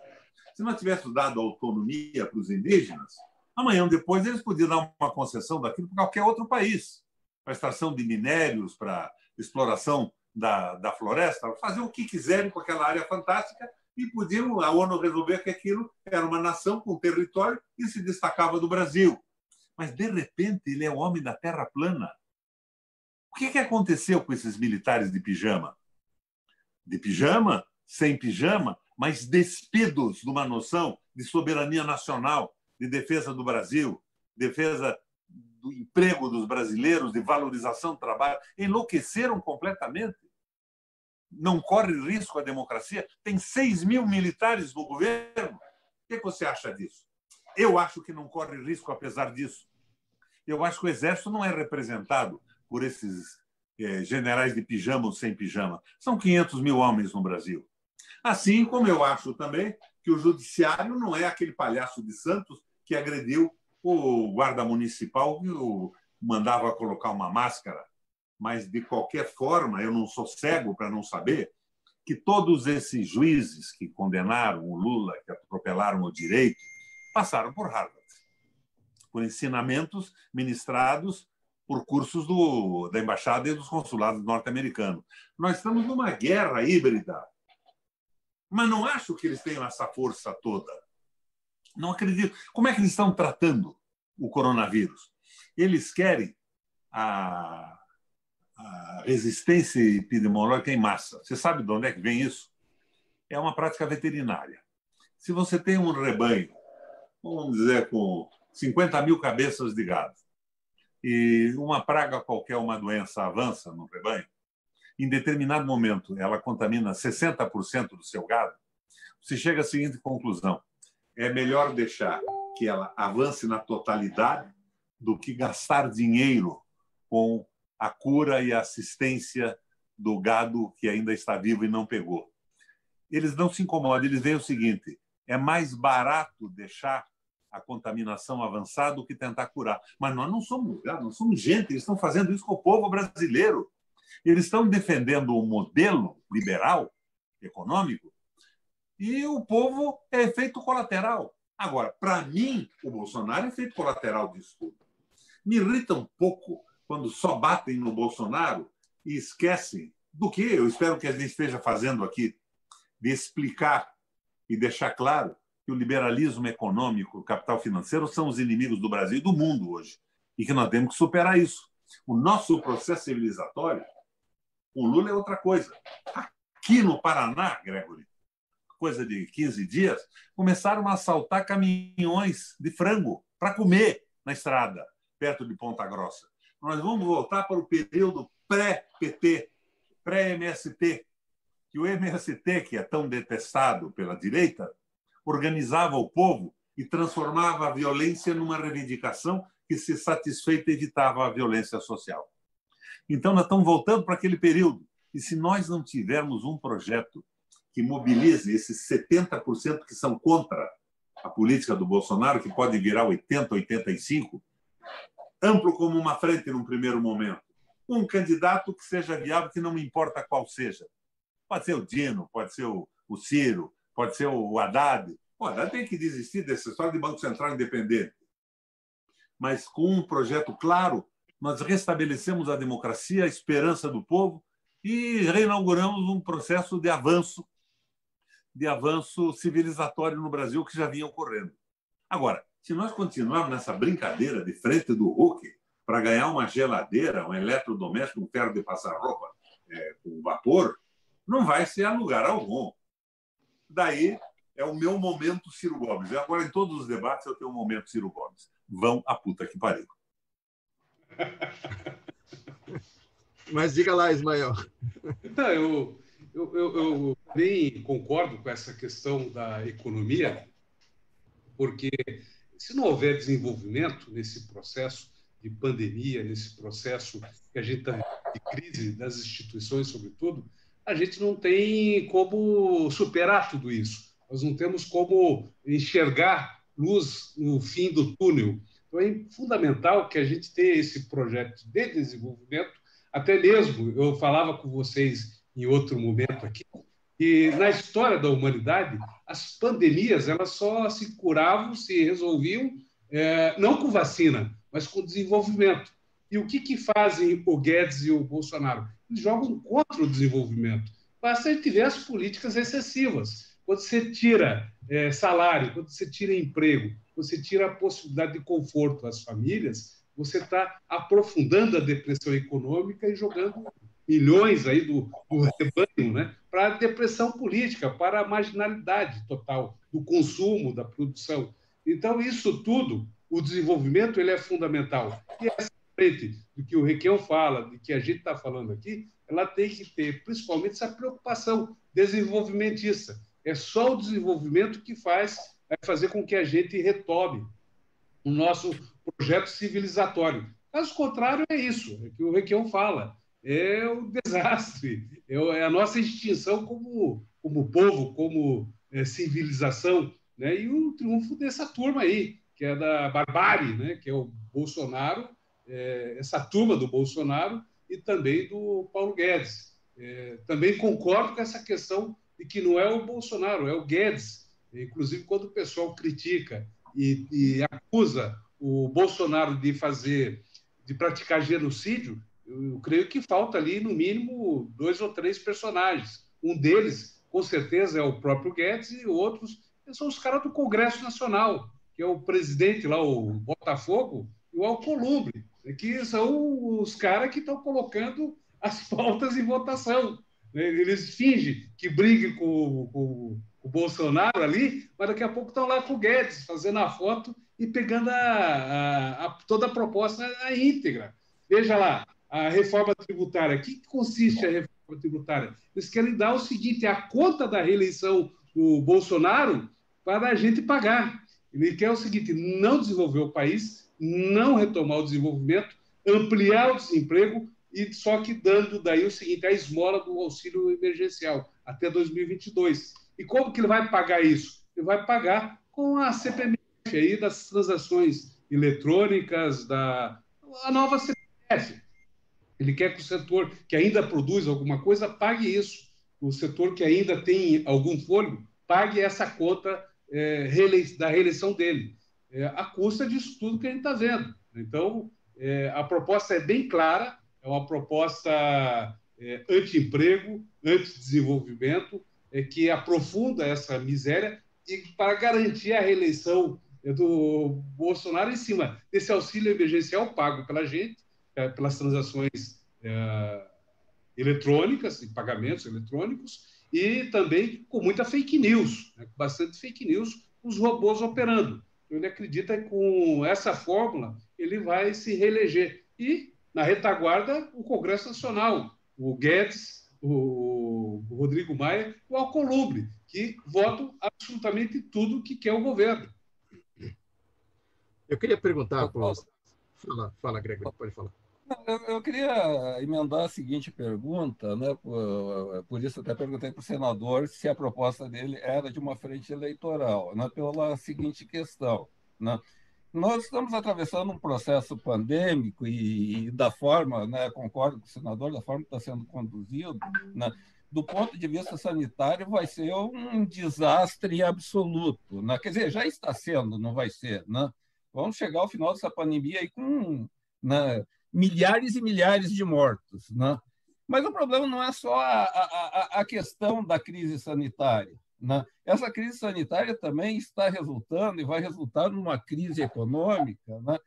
Se nós tivéssemos dado autonomia para os indígenas, amanhã ou depois eles podiam dar uma concessão daquilo para qualquer outro país, para extração de minérios, para exploração da floresta, fazer o que quiserem com aquela área fantástica, e podiam a ONU resolver que aquilo era uma nação com território e se destacava do Brasil. Mas, de repente, ele é o homem da terra plana. O que aconteceu com esses militares de pijama? De pijama, sem pijama, mas despidos de uma noção de soberania nacional, de defesa do Brasil, defesa do emprego dos brasileiros, de valorização do trabalho. Enlouqueceram completamente. Não corre risco a democracia? Tem 6 mil militares no governo. O que você acha disso? Eu acho que não corre risco apesar disso. Eu acho que o Exército não é representado por esses generais de pijama ou sem pijama. São 500 mil homens no Brasil. Assim como eu acho também que o Judiciário não é aquele palhaço de Santos que agrediu o guarda municipal que o mandava colocar uma máscara. Mas, de qualquer forma, eu não sou cego para não saber que todos esses juízes que condenaram o Lula, que atropelaram o direito, passaram por Harvard, por ensinamentos ministrados por cursos da Embaixada e dos consulados norte-americanos. Nós estamos numa guerra híbrida, mas não acho que eles tenham essa força toda. Não acredito. Como é que eles estão tratando o coronavírus? Eles querem a resistência epidemiológica em massa. Você sabe de onde é que vem isso? É uma prática veterinária. Se você tem um rebanho, vamos dizer, com 50 mil cabeças de gado, e uma praga qualquer, uma doença avança no rebanho, em determinado momento ela contamina 60% do seu gado, você chega à seguinte conclusão: é melhor deixar que ela avance na totalidade do que gastar dinheiro com a cura e a assistência do gado que ainda está vivo e não pegou. Eles não se incomodam, eles veem o seguinte: é mais barato deixar a contaminação avançar do que tentar curar. Mas nós não somos gado, nós somos gente, eles estão fazendo isso com o povo brasileiro. Eles estão defendendo um modelo liberal, econômico, e o povo é efeito colateral. Agora, para mim, o Bolsonaro é efeito colateral disso tudo. Me irrita um pouco quando só batem no Bolsonaro e esquecem do que eu espero que a gente esteja fazendo aqui, de explicar e deixar claro que o liberalismo econômico, o capital financeiro são os inimigos do Brasil e do mundo hoje, e que nós temos que superar isso. O nosso processo civilizatório, o Lula é outra coisa. Aqui no Paraná, Gregory, coisa de 15 dias, começaram a assaltar caminhões de frango para comer na estrada, perto de Ponta Grossa. Nós vamos voltar para o período pré-PT, pré-MST, que o MST, que é tão detestado pela direita, organizava o povo e transformava a violência numa reivindicação que, se satisfeita, evitava a violência social. Então, nós estamos voltando para aquele período. E se nós não tivermos um projeto que mobilize esses 70% que são contra a política do Bolsonaro, que pode virar 80%, 85%, amplo como uma frente num primeiro momento, um candidato que seja viável, que não me importa qual seja. Pode ser o Dino, pode ser o Ciro, pode ser o Haddad. O Haddad tem que desistir dessa história de Banco Central independente. Mas com um projeto claro, nós restabelecemos a democracia, a esperança do povo e reinauguramos um processo de avanço civilizatório no Brasil que já vinha ocorrendo. Agora, se nós continuarmos nessa brincadeira de frente do Hulk para ganhar uma geladeira, um eletrodoméstico, um ferro de passar roupa com vapor, não vai ser a lugar algum. Daí é o meu momento Ciro Gomes. Agora, em todos os debates, eu tenho um momento Ciro Gomes. Vão a puta que pariu. Mas diga lá, Ismael. Então, eu bem concordo com essa questão da economia, porque se não houver desenvolvimento nesse processo de pandemia, nesse processo que a gente está de crise das instituições, sobretudo, a gente não tem como superar tudo isso. Nós não temos como enxergar luz no fim do túnel. Então, é fundamental que a gente tenha esse projeto de desenvolvimento. Até mesmo, eu falava com vocês em outro momento aqui, que na história da humanidade, as pandemias elas só se curavam, se resolviam, não com vacina, mas com desenvolvimento. E o que fazem o Guedes e o Bolsonaro? Eles jogam contra o desenvolvimento. Basta que tivesse políticas excessivas. Quando você tira salário, quando você tira emprego, você tira a possibilidade de conforto às famílias, você está aprofundando a depressão econômica e jogando milhões aí do rebanho, né, para a depressão política, para a marginalidade total do consumo, da produção. Então, isso tudo, o desenvolvimento ele é fundamental. E essa frente do que o Requião fala, do que a gente está falando aqui, ela tem que ter, principalmente, essa preocupação desenvolvimentista. É só o desenvolvimento que vai fazer com que a gente retome o nosso projeto civilizatório. Caso contrário, é isso, é que o Requião fala. É o desastre, é a nossa extinção como povo, como civilização, né? E o triunfo dessa turma aí, que é da barbárie, né? Que é o Bolsonaro, essa turma do Bolsonaro e também do Paulo Guedes. Também concordo com essa questão de que não é o Bolsonaro, é o Guedes. Inclusive, quando o pessoal critica e acusa o Bolsonaro de praticar genocídio, eu creio que falta ali, no mínimo, 2 ou 3 personagens. Um deles, com certeza, é o próprio Guedes, e outros são os caras do Congresso Nacional, que é o presidente lá, o Botafogo, e o Alcolumbre, que são os caras que estão colocando as pautas em votação. Eles fingem que briguem com o Bolsonaro ali, mas daqui a pouco estão lá com o Guedes, fazendo a foto e pegando toda a proposta na íntegra. Veja lá, a reforma tributária. O que consiste a reforma tributária? Eles querem dar o seguinte, a conta da reeleição do Bolsonaro para a gente pagar. Ele quer o seguinte, não desenvolver o país, não retomar o desenvolvimento, ampliar o desemprego, e só que dando daí o seguinte, a esmola do auxílio emergencial até 2022. E como que ele vai pagar isso? Ele vai pagar com a CPMF aí das transações eletrônicas, a nova CPMF. Ele quer que o setor que ainda produz alguma coisa pague isso. O setor que ainda tem algum fôlego pague essa conta da reeleição dele, à custa disso tudo que a gente está vendo. Então, a proposta é bem clara, é uma proposta anti-emprego, anti-desenvolvimento, que aprofunda essa miséria e para garantir a reeleição do Bolsonaro em cima desse auxílio emergencial pago pela gente, pelas transações eletrônicas, e pagamentos eletrônicos, e também com muita fake news, né? Bastante fake news, os robôs operando. Ele acredita que com essa fórmula ele vai se reeleger. E, na retaguarda, o Congresso Nacional, o Guedes, o Rodrigo Maia, o Alcolumbre, que votam absolutamente tudo que quer o governo. Eu queria perguntar... Fala, Gregory, pode falar. Eu queria emendar a seguinte pergunta, né? Por isso até perguntei para o senador se a proposta dele era de uma frente eleitoral, né? Pela seguinte questão, né? Nós estamos atravessando um processo pandêmico e da forma, né, concordo com o senador, da forma que está sendo conduzido, né, do ponto de vista sanitário, vai ser um desastre absoluto, né? Quer dizer, já está sendo, não vai ser, né? Vamos chegar ao final dessa pandemia aí com, né, milhares e milhares de mortos, né? Mas o problema não é só a questão da crise sanitária, né? Essa crise sanitária também está resultando e vai resultar numa crise econômica, né?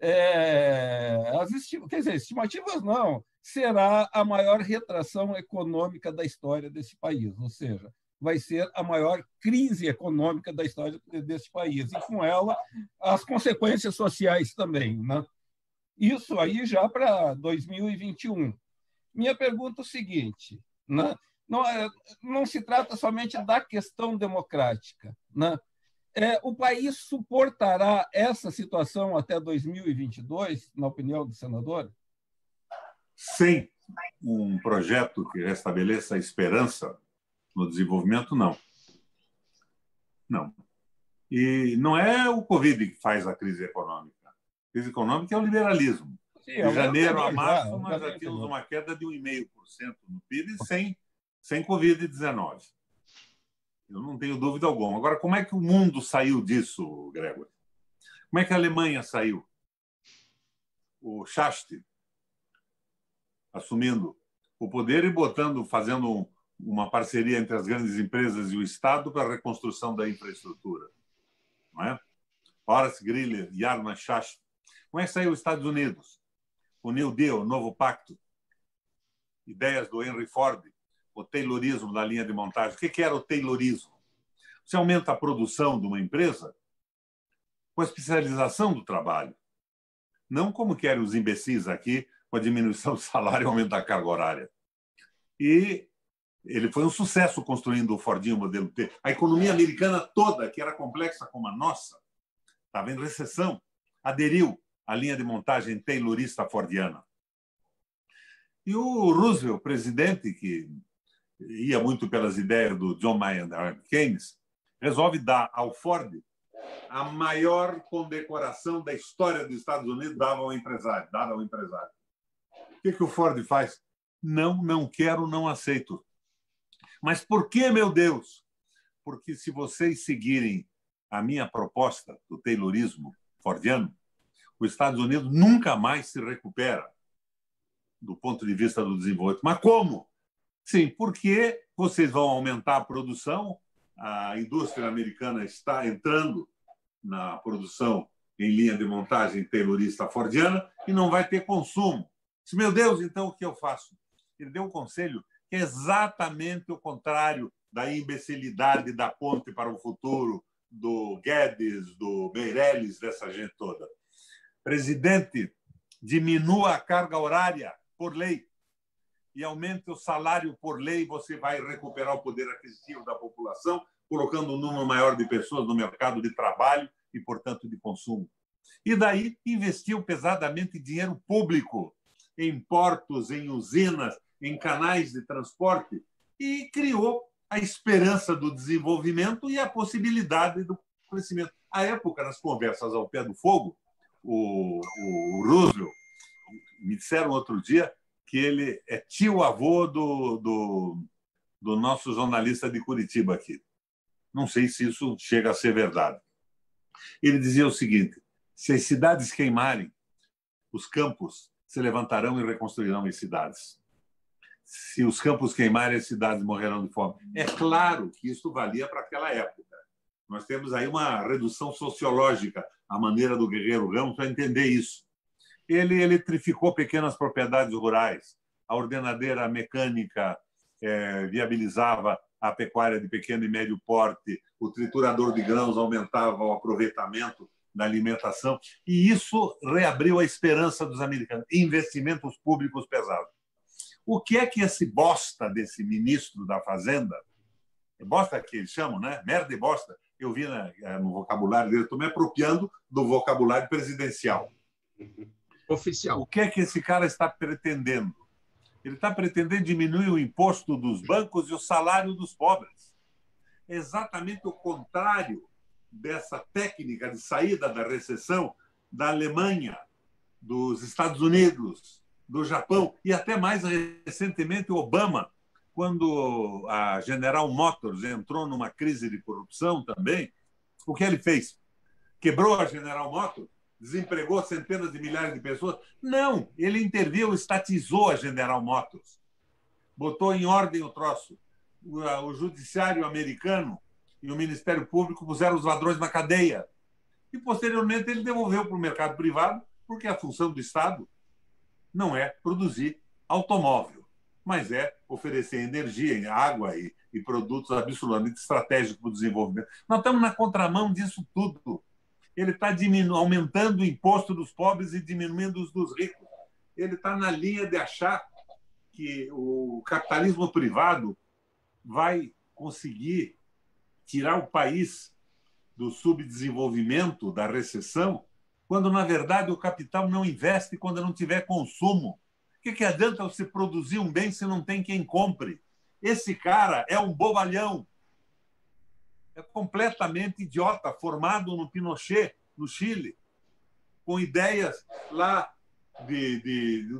Quer dizer, estimativas não, será a maior retração econômica da história desse país, ou seja, vai ser a maior crise econômica da história desse país, e com ela as consequências sociais também, né? Isso aí já para 2021. Minha pergunta é o seguinte, né? Não se trata somente da questão democrática, né? O país suportará essa situação até 2022, na opinião do senador? Sem um projeto que restabeleça a esperança no desenvolvimento, não. Não. E não é o Covid que faz a crise econômica. A crise econômica é o liberalismo. Sim, De janeiro a março, já, nós já tínhamos uma queda de 1,5% no PIB sem Covid-19. Eu não tenho dúvida alguma. Agora, como é que o mundo saiu disso, Gregor? Como é que a Alemanha saiu? O Schacht assumindo o poder e fazendo uma parceria entre as grandes empresas e o Estado para a reconstrução da infraestrutura. Não é? Horace Greeley e Arnold Schacht. Como é que saiu os Estados Unidos? O New Deal, o novo pacto. Ideias do Henry Ford, o Taylorismo da linha de montagem. O que era o Taylorismo? Você aumenta a produção de uma empresa com a especialização do trabalho. Não como querem os imbecis aqui, com a diminuição do salário e aumento da carga horária. E ele foi um sucesso construindo o Fordinho modelo T. A economia americana toda, que era complexa como a nossa, estava em recessão, aderiu à linha de montagem taylorista fordiana. E o Roosevelt, presidente, que ia muito pelas ideias do John Maynard Keynes, resolve dar ao Ford a maior condecoração da história dos Estados Unidos dada ao empresário. O que o Ford faz? Não quero, não aceito. Mas por que, meu Deus? Porque se vocês seguirem a minha proposta do taylorismo fordiano, os Estados Unidos nunca mais se recupera do ponto de vista do desenvolvimento. Mas como? Sim, porque vocês vão aumentar a produção, a indústria americana está entrando na produção em linha de montagem taylorista fordiana e não vai ter consumo. Disse, meu Deus, então o que eu faço? Ele deu um conselho que é exatamente o contrário da imbecilidade da ponte para o futuro, do Guedes, do Meirelles, dessa gente toda. Presidente, diminua a carga horária por lei e aumente o salário por lei, você vai recuperar o poder aquisitivo da população, colocando um número maior de pessoas no mercado de trabalho e, portanto, de consumo. E daí investiu pesadamente dinheiro público em portos, em usinas, em canais de transporte e criou a esperança do desenvolvimento e a possibilidade do crescimento. À época, nas conversas ao pé do fogo, o Roosevelt, me disseram outro dia que ele é tio-avô do nosso jornalista de Curitiba aqui. Não sei se isso chega a ser verdade. Ele dizia o seguinte, se as cidades queimarem, os campos se levantarão e reconstruirão as cidades. Se os campos queimarem, as cidades morrerão de fome. É claro que isso valia para aquela época. Nós temos aí uma redução sociológica, a maneira do Guerreiro Ramos, para entender isso. Ele eletrificou pequenas propriedades rurais, a ordenadeira mecânica viabilizava a pecuária de pequeno e médio porte, o triturador de grãos aumentava o aproveitamento da alimentação, e isso reabriu a esperança dos americanos, investimentos públicos pesados. O que é que esse bosta desse ministro da Fazenda, bosta que eles chamam, né? Merda e bosta, eu vi no vocabulário dele, estou me apropriando do vocabulário presidencial. Oficial. O que é que esse cara está pretendendo? Ele está pretendendo diminuir o imposto dos bancos e o salário dos pobres. É exatamente o contrário dessa técnica de saída da recessão da Alemanha, dos Estados Unidos, do Japão e até mais recentemente o Obama, quando a General Motors entrou numa crise de corrupção também. O que ele fez? Quebrou a General Motors? Desempregou centenas de milhares de pessoas? Não, ele interviu, estatizou a General Motors, botou em ordem o troço. O judiciário americano e o Ministério Público puseram os ladrões na cadeia. E, posteriormente, ele devolveu para o mercado privado, porque a função do Estado não é produzir automóvel, mas é oferecer energia, água e produtos absolutamente estratégicos para o desenvolvimento. Nós estamos na contramão disso tudo. Ele está aumentando o imposto dos pobres e diminuindo os dos ricos. Ele está na linha de achar que o capitalismo privado vai conseguir tirar o país do subdesenvolvimento, da recessão, quando, na verdade, o capital não investe quando não tiver consumo. O que adianta você produzir um bem se não tem quem compre? Esse cara é um bobalhão. é completamente idiota, formado no Pinochet, no Chile, com ideias lá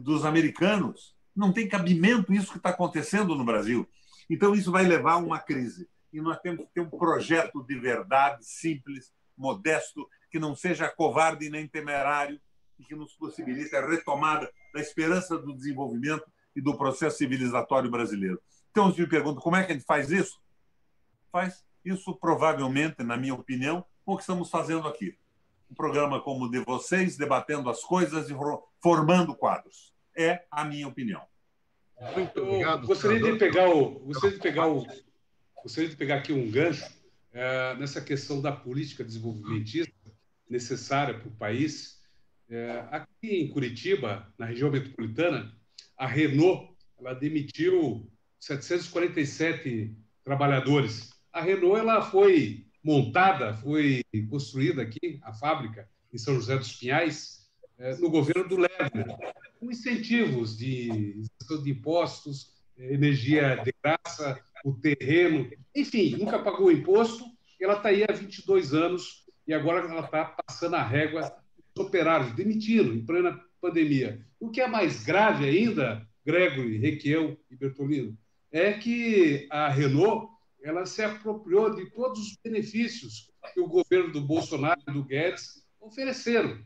dos americanos. Não tem cabimento isso que está acontecendo no Brasil. Então, isso vai levar a uma crise. E nós temos que ter um projeto de verdade, simples, modesto, que não seja covarde nem temerário, e que nos possibilite a retomada da esperança do desenvolvimento e do processo civilizatório brasileiro. Então, eu me pergunto, como é que a gente faz isso? Faz isso, provavelmente, na minha opinião, com o que estamos fazendo aqui. Um programa como o de vocês, debatendo as coisas e formando quadros. É a minha opinião. Muito obrigado. Gostaria de pegar aqui um gancho nessa questão da política desenvolvimentista necessária para o país. Aqui em Curitiba, na região metropolitana, a Renault ela demitiu 747 trabalhadores. A Renault ela foi montada, foi construída aqui, a fábrica, em São José dos Pinhais, no governo do Lerner, com incentivos de isenção de impostos, energia de graça, o terreno, enfim, nunca pagou imposto. Ela está aí há 22 anos e agora ela está passando a régua dos operários, demitindo em plena pandemia. O que é mais grave ainda, Gregory, Requião e Bertolino, é que a Renault ela se apropriou de todos os benefícios que o governo do Bolsonaro e do Guedes ofereceram,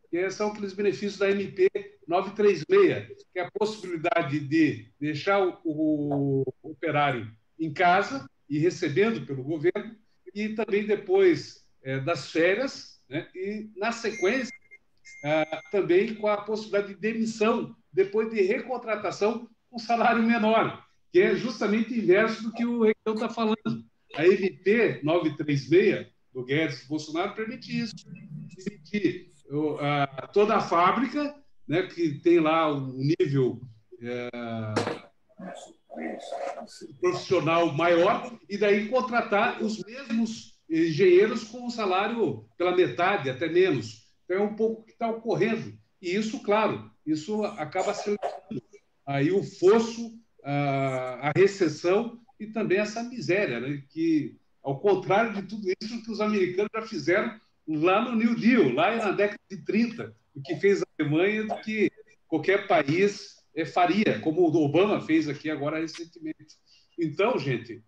que são aqueles benefícios da MP 936, que é a possibilidade de deixar o operário em casa e recebendo pelo governo, e também depois das férias, né? E, na sequência, também com a possibilidade de demissão depois de recontratação com salário menor, que é justamente inverso do que o Requião está falando. A MP 936 do Guedes e Bolsonaro permite isso, permite toda a fábrica, né, que tem lá um nível profissional maior, e daí contratar os mesmos engenheiros com um salário pela metade, até menos. Então é um pouco o que está ocorrendo. E isso, claro, isso acaba acelerando aí o fosso, a recessão e também essa miséria, né? Que, ao contrário de tudo isso que os americanos já fizeram lá no New Deal, lá na década de 30, o que fez a Alemanha, do que qualquer país faria, como o Obama fez aqui agora recentemente. Então, gente,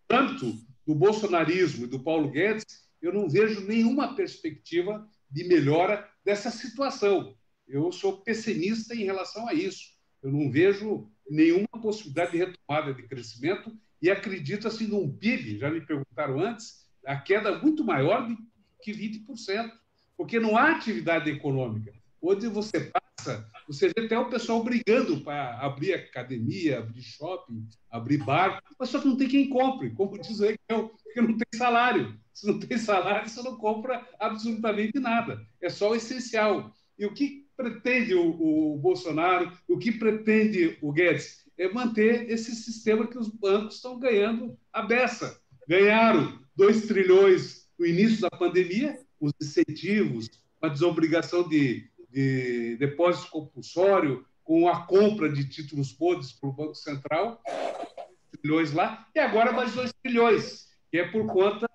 no âmbito do bolsonarismo e do Paulo Guedes, eu não vejo nenhuma perspectiva de melhora dessa situação. Eu sou pessimista em relação a isso. Eu não vejo nenhuma possibilidade de retomada de crescimento e acredito assim num PIB, já me perguntaram antes, a queda muito maior que 20%, porque não há atividade econômica. Onde você passa, você vê até o pessoal brigando para abrir academia, abrir shopping, abrir bar, mas só que não tem quem compre, como diz o Requião, porque não tem salário. Se não tem salário, você não compra absolutamente nada. É só o essencial. E o que pretende o Bolsonaro, o que pretende o Guedes, é manter esse sistema que os bancos estão ganhando a beça. Ganharam 2 trilhões no início da pandemia, os incentivos, a desobrigação de depósito compulsório, com a compra de títulos podres para o Banco Central, trilhões lá, e agora mais 2 trilhões, que é por conta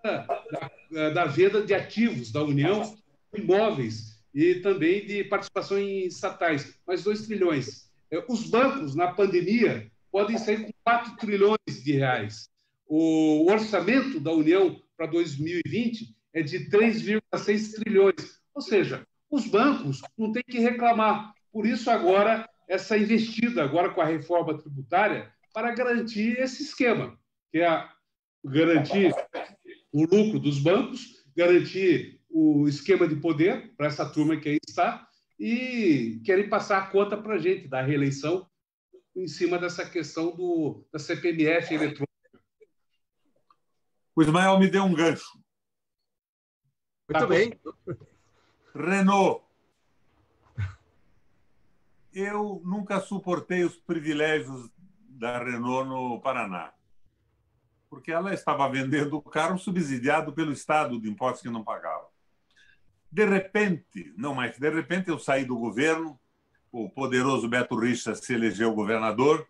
da venda de ativos da União, imóveis, e também de participação em estatais, mais 2 trilhões. Os bancos, na pandemia, podem sair com 4 trilhões de reais. O orçamento da União para 2020 é de 3,6 trilhões. Ou seja, os bancos não têm que reclamar. Por isso, agora, essa investida agora com a reforma tributária para garantir esse esquema, que é garantir o lucro dos bancos, garantir o esquema de poder para essa turma que aí está, e querem passar a conta para a gente da reeleição em cima dessa questão da CPMF eletrônica. O Ismael me deu um gancho. Muito bem. Renault. Eu nunca suportei os privilégios da Renault no Paraná, porque ela estava vendendo o carro subsidiado pelo Estado de impostos que não pagava. De repente, eu saí do governo, o poderoso Beto Richa se elegeu governador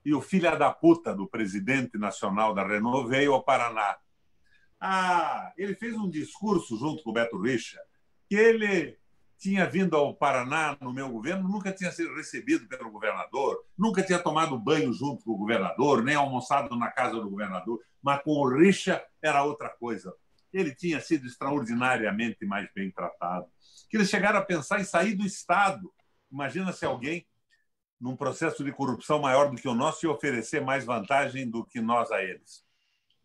e o filho da puta do presidente nacional da Renault veio ao Paraná. Ele fez um discurso junto com o Beto Richa, que ele tinha vindo ao Paraná no meu governo, nunca tinha sido recebido pelo governador, nunca tinha tomado banho junto com o governador, nem almoçado na casa do governador, mas com o Richa era outra coisa. Ele tinha sido extraordinariamente mais bem tratado. Que eles chegaram a pensar em sair do Estado. Imagina se alguém, num processo de corrupção maior do que o nosso, ia oferecer mais vantagem do que nós a eles.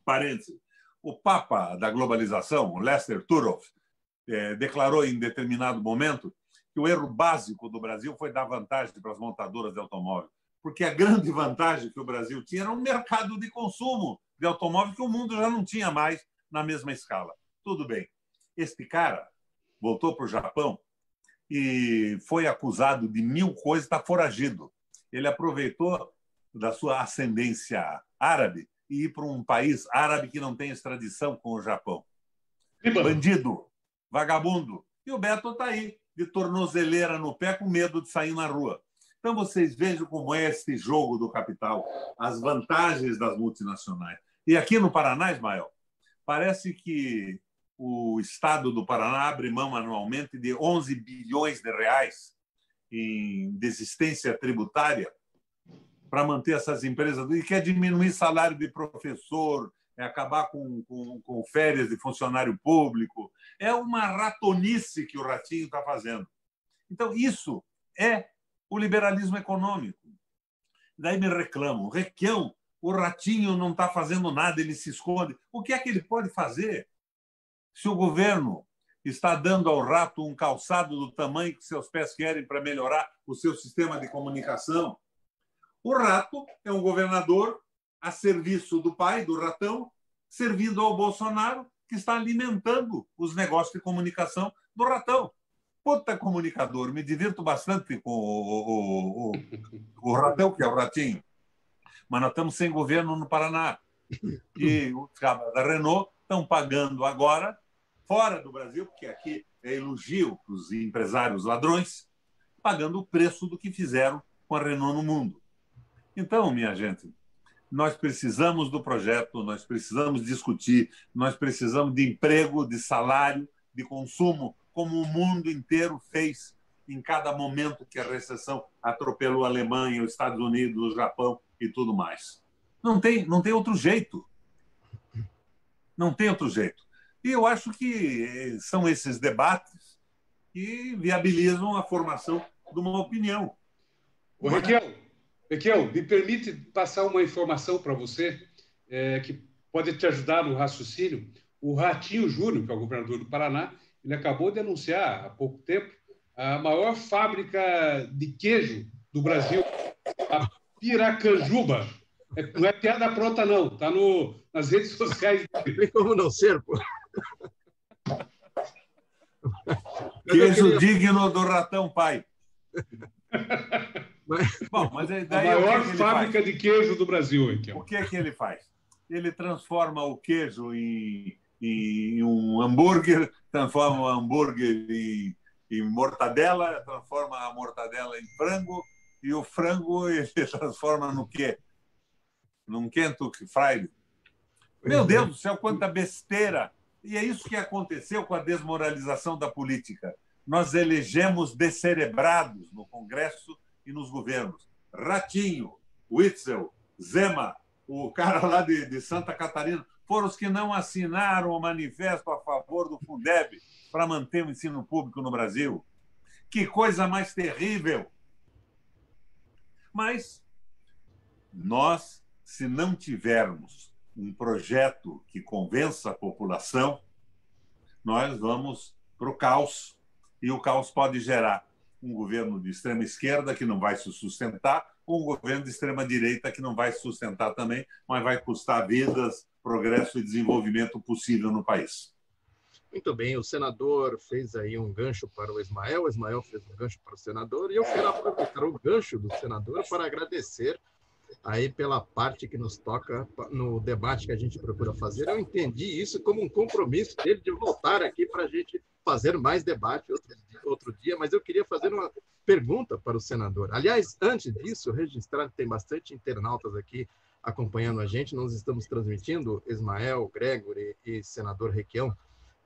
Parênteses. O Papa da globalização, Lester Turoff, declarou em determinado momento que o erro básico do Brasil foi dar vantagem para as montadoras de automóvel, porque a grande vantagem que o Brasil tinha era um mercado de consumo de automóvel que o mundo já não tinha mais na mesma escala. Tudo bem. Este cara voltou para o Japão e foi acusado de 1000 coisas, está foragido. Ele aproveitou da sua ascendência árabe e ir para um país árabe que não tem extradição com o Japão. Bandido, vagabundo. E o Beto está aí, de tornozeleira no pé, com medo de sair na rua. Então, vocês vejam como é esse jogo do capital, as vantagens das multinacionais. E aqui no Paraná, Ismael, parece que o Estado do Paraná abre mão anualmente de 11 bilhões de reais em desistência tributária para manter essas empresas e quer diminuir salário de professor, acabar com férias de funcionário público. É uma ratonice que o Ratinho está fazendo. Então, isso é o liberalismo econômico. Daí me reclamam, Requião, o Ratinho não está fazendo nada, ele se esconde. O que é que ele pode fazer? Se o governo está dando ao rato um calçado do tamanho que seus pés querem para melhorar o seu sistema de comunicação, o rato é um governador a serviço do pai, do ratão, servindo ao Bolsonaro, que está alimentando os negócios de comunicação do ratão. Puta comunicador, me divirto bastante com o ratão, que é o Ratinho. Mas nós estamos sem governo no Paraná. E os cabras da Renault estão pagando agora, fora do Brasil, porque aqui é elogio para os empresários ladrões, pagando o preço do que fizeram com a Renault no mundo. Então, minha gente, nós precisamos do projeto, nós precisamos discutir, nós precisamos de emprego, de salário, de consumo, como o mundo inteiro fez em cada momento que a recessão atropelou a Alemanha, os Estados Unidos, o Japão e tudo mais. Não tem outro jeito. Não tem outro jeito. E eu acho que são esses debates que viabilizam a formação de uma opinião. Ô, Requião, me permite passar uma informação para você que pode te ajudar no raciocínio. O Ratinho Júnior, que é o governador do Paraná, ele acabou de anunciar há pouco tempo a maior fábrica de queijo do Brasil, a Piracanjuba. Não é piada pronta, não. Está nas redes sociais. Não tem como não ser, pô. Queijo digno do ratão pai. Bom, mas daí a maior fábrica de queijo do Brasil. Aqui, o que é que ele faz? Ele transforma o queijo em um hambúrguer, transforma o hambúrguer em mortadela, transforma a mortadela em frango, e o frango ele transforma no quê? Num Kentucky Fried. Meu Deus do céu, quanta besteira! E é isso que aconteceu com a desmoralização da política. Nós elegemos descerebrados no Congresso e nos governos. Ratinho, Witzel, Zema, o cara lá de Santa Catarina, foram os que não assinaram o manifesto a favor do Fundeb para manter o ensino público no Brasil. Que coisa mais terrível! Mas nós, se não tivermos um projeto que convença a população, nós vamos para o caos. E o caos pode gerar um governo de extrema esquerda que não vai se sustentar, ou um governo de extrema direita que não vai se sustentar também, mas vai custar vidas, progresso e desenvolvimento possível no país. Muito bem, o senador fez aí um gancho para o Ismael fez um gancho para o senador, e eu quero aproveitar o gancho do senador para agradecer aí pela parte que nos toca no debate que a gente procura fazer. Eu entendi isso como um compromisso dele de voltar aqui para a gente fazer mais debate outro dia, mas eu queria fazer uma pergunta para o senador. Aliás, antes disso, registrar que tem bastante internautas aqui acompanhando a gente. Nós estamos transmitindo, Ismael, Gregory e senador Requião,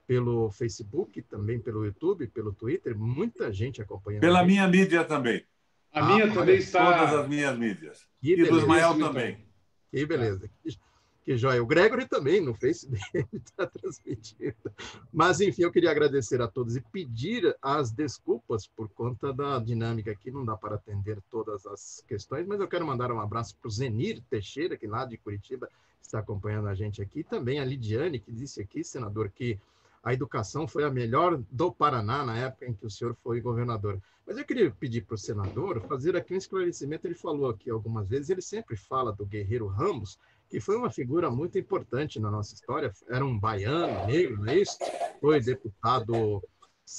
pelo Facebook, também pelo YouTube, pelo Twitter, muita gente acompanhando. Pela minha mídia também. A minha também está... Todas as minhas mídias. E do Ismael também. Que beleza. Que joia. O Gregory também, no Facebook, está transmitindo. Mas, enfim, eu queria agradecer a todos e pedir as desculpas por conta da dinâmica aqui. Não dá para atender todas as questões, mas eu quero mandar um abraço para o Zenir Teixeira, que lá de Curitiba está acompanhando a gente aqui. Também a Lidiane, que disse aqui, senador, que a educação foi a melhor do Paraná na época em que o senhor foi governador. Mas eu queria pedir para o senador fazer aqui um esclarecimento. Ele falou aqui algumas vezes, ele sempre fala do Guerreiro Ramos, que foi uma figura muito importante na nossa história. Era um baiano, negro, não é isso? Foi deputado...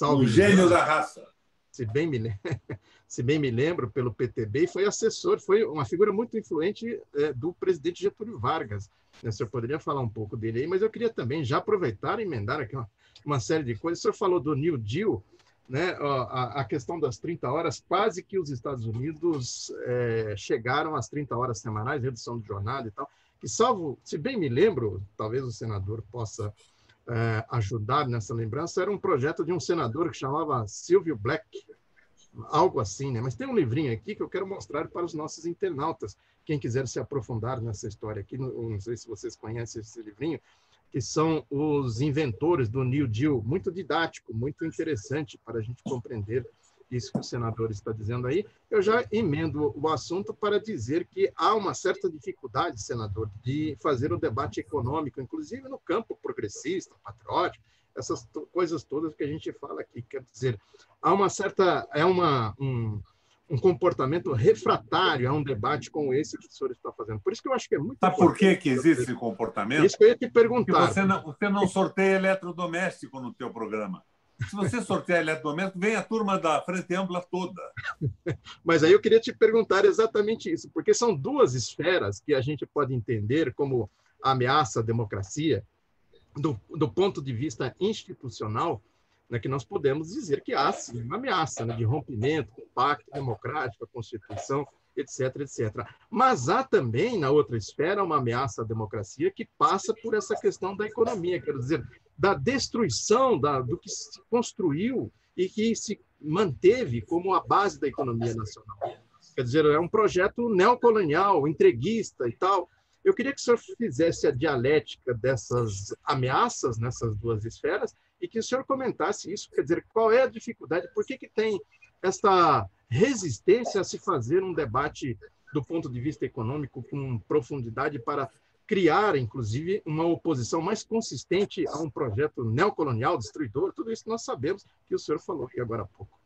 Um gênio da raça. Se bem me lembro, pelo PTB, e foi assessor, foi uma figura muito influente do presidente Getúlio Vargas. O senhor poderia falar um pouco dele aí, mas eu queria também já aproveitar e emendar aqui uma série de coisas. O senhor falou do New Deal, né? A questão das 30 horas, quase que os Estados Unidos chegaram às 30 horas semanais, redução de jornada e tal, que salvo, se bem me lembro, talvez o senador possa ajudar nessa lembrança, era um projeto de um senador que chamava Silvio Black, algo assim, né? Mas tem um livrinho aqui que eu quero mostrar para os nossos internautas, quem quiser se aprofundar nessa história aqui, não sei se vocês conhecem esse livrinho, que são os inventores do New Deal, muito didático, muito interessante para a gente compreender isso que o senador está dizendo aí. Eu já emendo o assunto para dizer que há uma certa dificuldade, senador, de fazer um debate econômico, inclusive no campo progressista, patriótico, essas coisas todas que a gente fala aqui. Quer dizer, há uma certa... um comportamento refratário a um debate como esse que o senhor está fazendo. Por isso que eu acho que é muito importante. Sabe por que existe esse comportamento? Isso que eu ia te perguntar. Porque você não sorteia eletrodoméstico no teu programa. Se você sortear eletrodoméstico, vem a turma da Frente Ampla toda. Mas aí eu queria te perguntar exatamente isso, porque são duas esferas que a gente pode entender como ameaça à democracia, do ponto de vista institucional, né, que nós podemos dizer que há, sim, uma ameaça, né, de rompimento com o Pacto Democrático, a Constituição, etc., etc. Mas há também, na outra esfera, uma ameaça à democracia que passa por essa questão da economia, quero dizer, da destruição do que se construiu e que se manteve como a base da economia nacional. Quer dizer, é um projeto neocolonial, entreguista e tal. Eu queria que o senhor fizesse a dialética dessas ameaças nessas duas esferas e que o senhor comentasse isso, quer dizer, qual é a dificuldade, por que tem esta resistência a se fazer um debate do ponto de vista econômico com profundidade para criar, inclusive, uma oposição mais consistente a um projeto neocolonial, destruidor, tudo isso nós sabemos que o senhor falou aqui agora há pouco.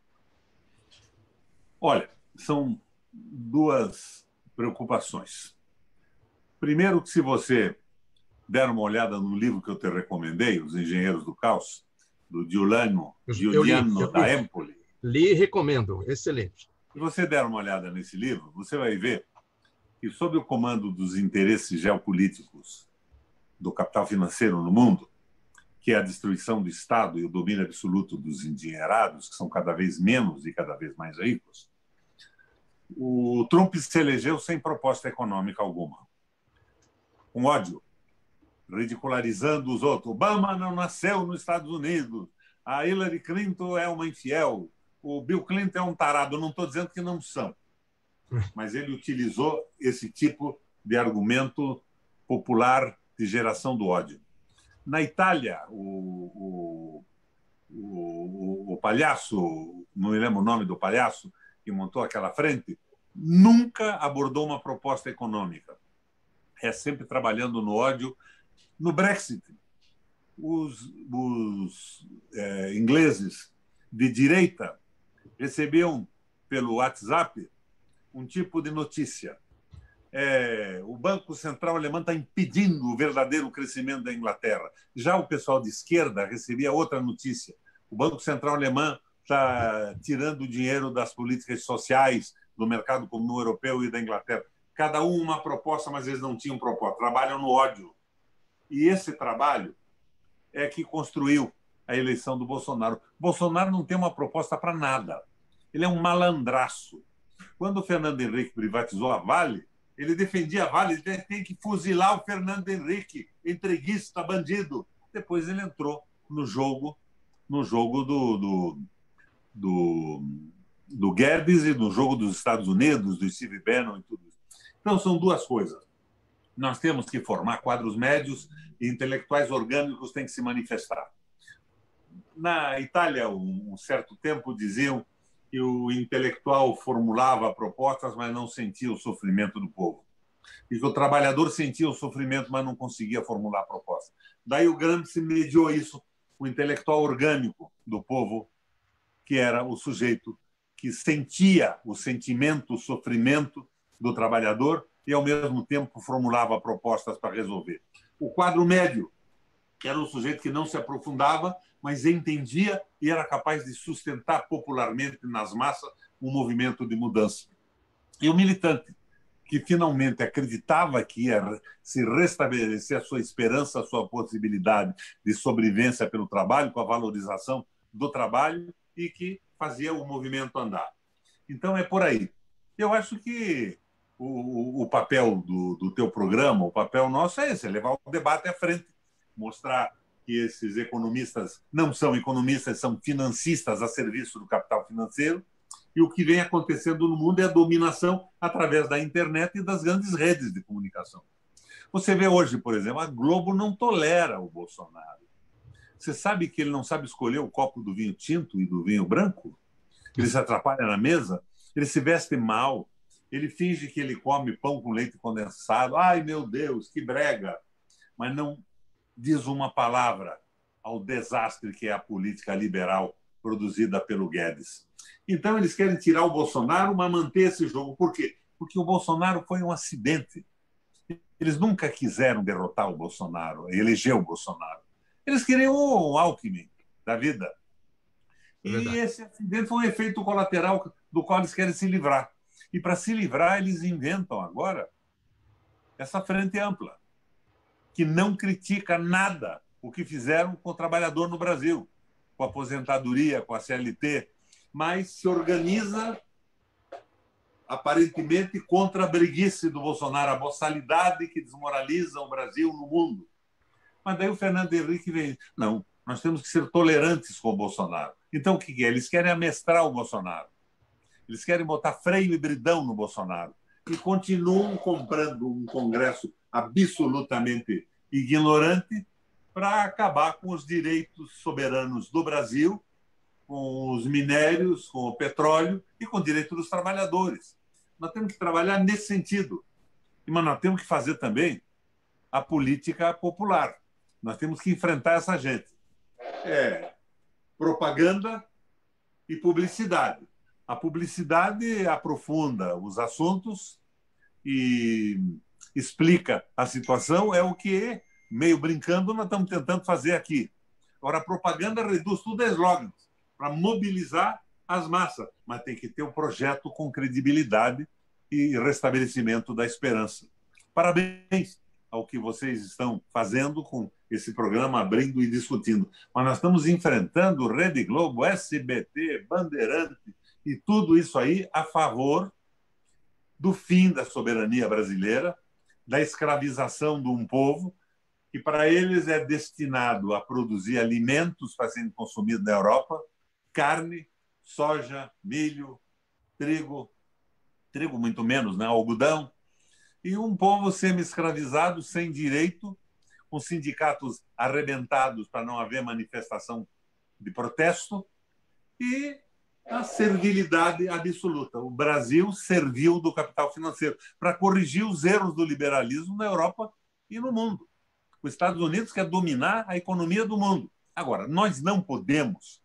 Olha, são duas preocupações. Primeiro, que se você der uma olhada no livro que eu te recomendei, Os Engenheiros do Caos, do Giuliano da Empoli. Li e recomendo, excelente. Se você der uma olhada nesse livro, você vai ver que, sob o comando dos interesses geopolíticos do capital financeiro no mundo, que é a destruição do Estado e o domínio absoluto dos endinheirados, que são cada vez menos e cada vez mais ricos, o Trump se elegeu sem proposta econômica alguma. Com ódio, ridicularizando os outros. Obama não nasceu nos Estados Unidos, a Hillary Clinton é uma infiel, o Bill Clinton é um tarado. Eu não estou dizendo que não são, mas ele utilizou esse tipo de argumento popular de geração do ódio. Na Itália, o palhaço, não me lembro o nome do palhaço, que montou aquela frente, nunca abordou uma proposta econômica. É sempre trabalhando no ódio. No Brexit, os ingleses de direita recebiam pelo WhatsApp um tipo de notícia. O Banco Central alemão está impedindo o verdadeiro crescimento da Inglaterra. Já o pessoal de esquerda recebia outra notícia. O Banco Central alemão está tirando o dinheiro das políticas sociais do mercado comum europeu e da Inglaterra. Cada um uma proposta, mas eles não tinham proposta. Trabalham no ódio. E esse trabalho é que construiu a eleição do Bolsonaro. Bolsonaro não tem uma proposta para nada. Ele é um malandraço. Quando o Fernando Henrique privatizou a Vale, Ele defendia a Vale, ele tem que fuzilar o Fernando Henrique, entreguista, bandido. Depois ele entrou no jogo do Guedes e no jogo dos Estados Unidos, do Steve Bannon e tudo isso. Então, são duas coisas. Nós temos que formar quadros médios e intelectuais orgânicos têm que se manifestar. Na Itália, um certo tempo, diziam que o intelectual formulava propostas, mas não sentia o sofrimento do povo. E que o trabalhador sentia o sofrimento, mas não conseguia formular propostas. Daí o Gramsci mediou isso, o intelectual orgânico do povo, que era o sujeito que sentia o sentimento, o sofrimento do trabalhador e, ao mesmo tempo, formulava propostas para resolver. O quadro médio era o sujeito que não se aprofundava, mas entendia e era capaz de sustentar popularmente nas massas um movimento de mudança. E o militante, que finalmente acreditava que ia se restabelecer a sua esperança, a sua possibilidade de sobrevivência pelo trabalho, com a valorização do trabalho, e que fazia o movimento andar. Então, é por aí. Eu acho que o papel do teu programa, o papel nosso é esse, é levar o debate à frente, mostrar que esses economistas não são economistas, são financistas a serviço do capital financeiro, e o que vem acontecendo no mundo é a dominação através da internet e das grandes redes de comunicação. Você vê hoje, por exemplo, a Globo não tolera o Bolsonaro. Você sabe que ele não sabe escolher o copo do vinho tinto e do vinho branco? Ele se atrapalha na mesa, ele se veste mal, ele finge que ele come pão com leite condensado. Ai, meu Deus, que brega! Mas não diz uma palavra ao desastre que é a política liberal produzida pelo Guedes. Então, eles querem tirar o Bolsonaro, mas manter esse jogo. Por quê? Porque o Bolsonaro foi um acidente. Eles nunca quiseram derrotar o Bolsonaro, eleger o Bolsonaro. Eles queriam o Alckmin da vida. E esse acidente foi um efeito colateral do qual eles querem se livrar. E, para se livrar, eles inventam agora essa frente ampla, que não critica nada o que fizeram com o trabalhador no Brasil, com a aposentadoria, com a CLT, mas se organiza aparentemente contra a breguice do Bolsonaro, a boçalidade que desmoraliza o Brasil no mundo. Mas daí o Fernando Henrique vem, não, nós temos que ser tolerantes com o Bolsonaro. Então, o que é? Eles querem amestrar o Bolsonaro. Eles querem botar freio e bridão no Bolsonaro. E continuam comprando um Congresso absolutamente ignorante para acabar com os direitos soberanos do Brasil, com os minérios, com o petróleo e com o direito dos trabalhadores. Nós temos que trabalhar nesse sentido. Mas nós temos que fazer também a política popular. Nós temos que enfrentar essa gente. Propaganda e publicidade. A publicidade aprofunda os assuntos e explica a situação, é o que, meio brincando, nós estamos tentando fazer aqui. Agora, a propaganda reduz tudo a slogans, para mobilizar as massas, mas tem que ter um projeto com credibilidade e restabelecimento da esperança. Parabéns ao que vocês estão fazendo com esse programa, abrindo e discutindo. Mas nós estamos enfrentando Rede Globo, SBT, Bandeirante e tudo isso aí a favor do fim da soberania brasileira, da escravização de um povo que, para eles, é destinado a produzir alimentos para serem consumidos na Europa, carne, soja, milho, trigo muito menos, né? Algodão, e um povo semi-escravizado, sem direito, com sindicatos arrebentados para não haver manifestação de protesto, e a servilidade absoluta. O Brasil serviu do capital financeiro para corrigir os erros do liberalismo na Europa e no mundo. Os Estados Unidos quer dominar a economia do mundo. Agora, nós não podemos,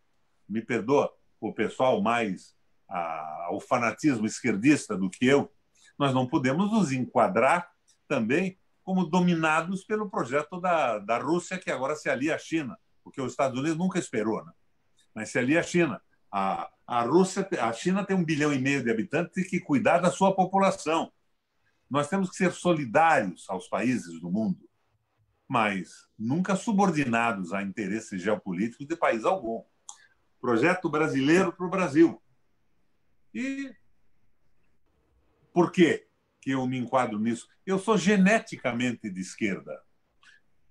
me perdoa o pessoal mais ao fanatismo esquerdista do que eu, nós não podemos nos enquadrar também como dominados pelo projeto da Rússia, que agora se alia à China, porque os Estados Unidos nunca esperou, né? Mas se alia à China. A China tem 1,5 bilhão de habitantes e tem que cuidar da sua população. Nós temos que ser solidários aos países do mundo, mas nunca subordinados a interesses geopolíticos de país algum. Projeto brasileiro para o Brasil. E por quê que eu me enquadro nisso. Eu sou geneticamente de esquerda.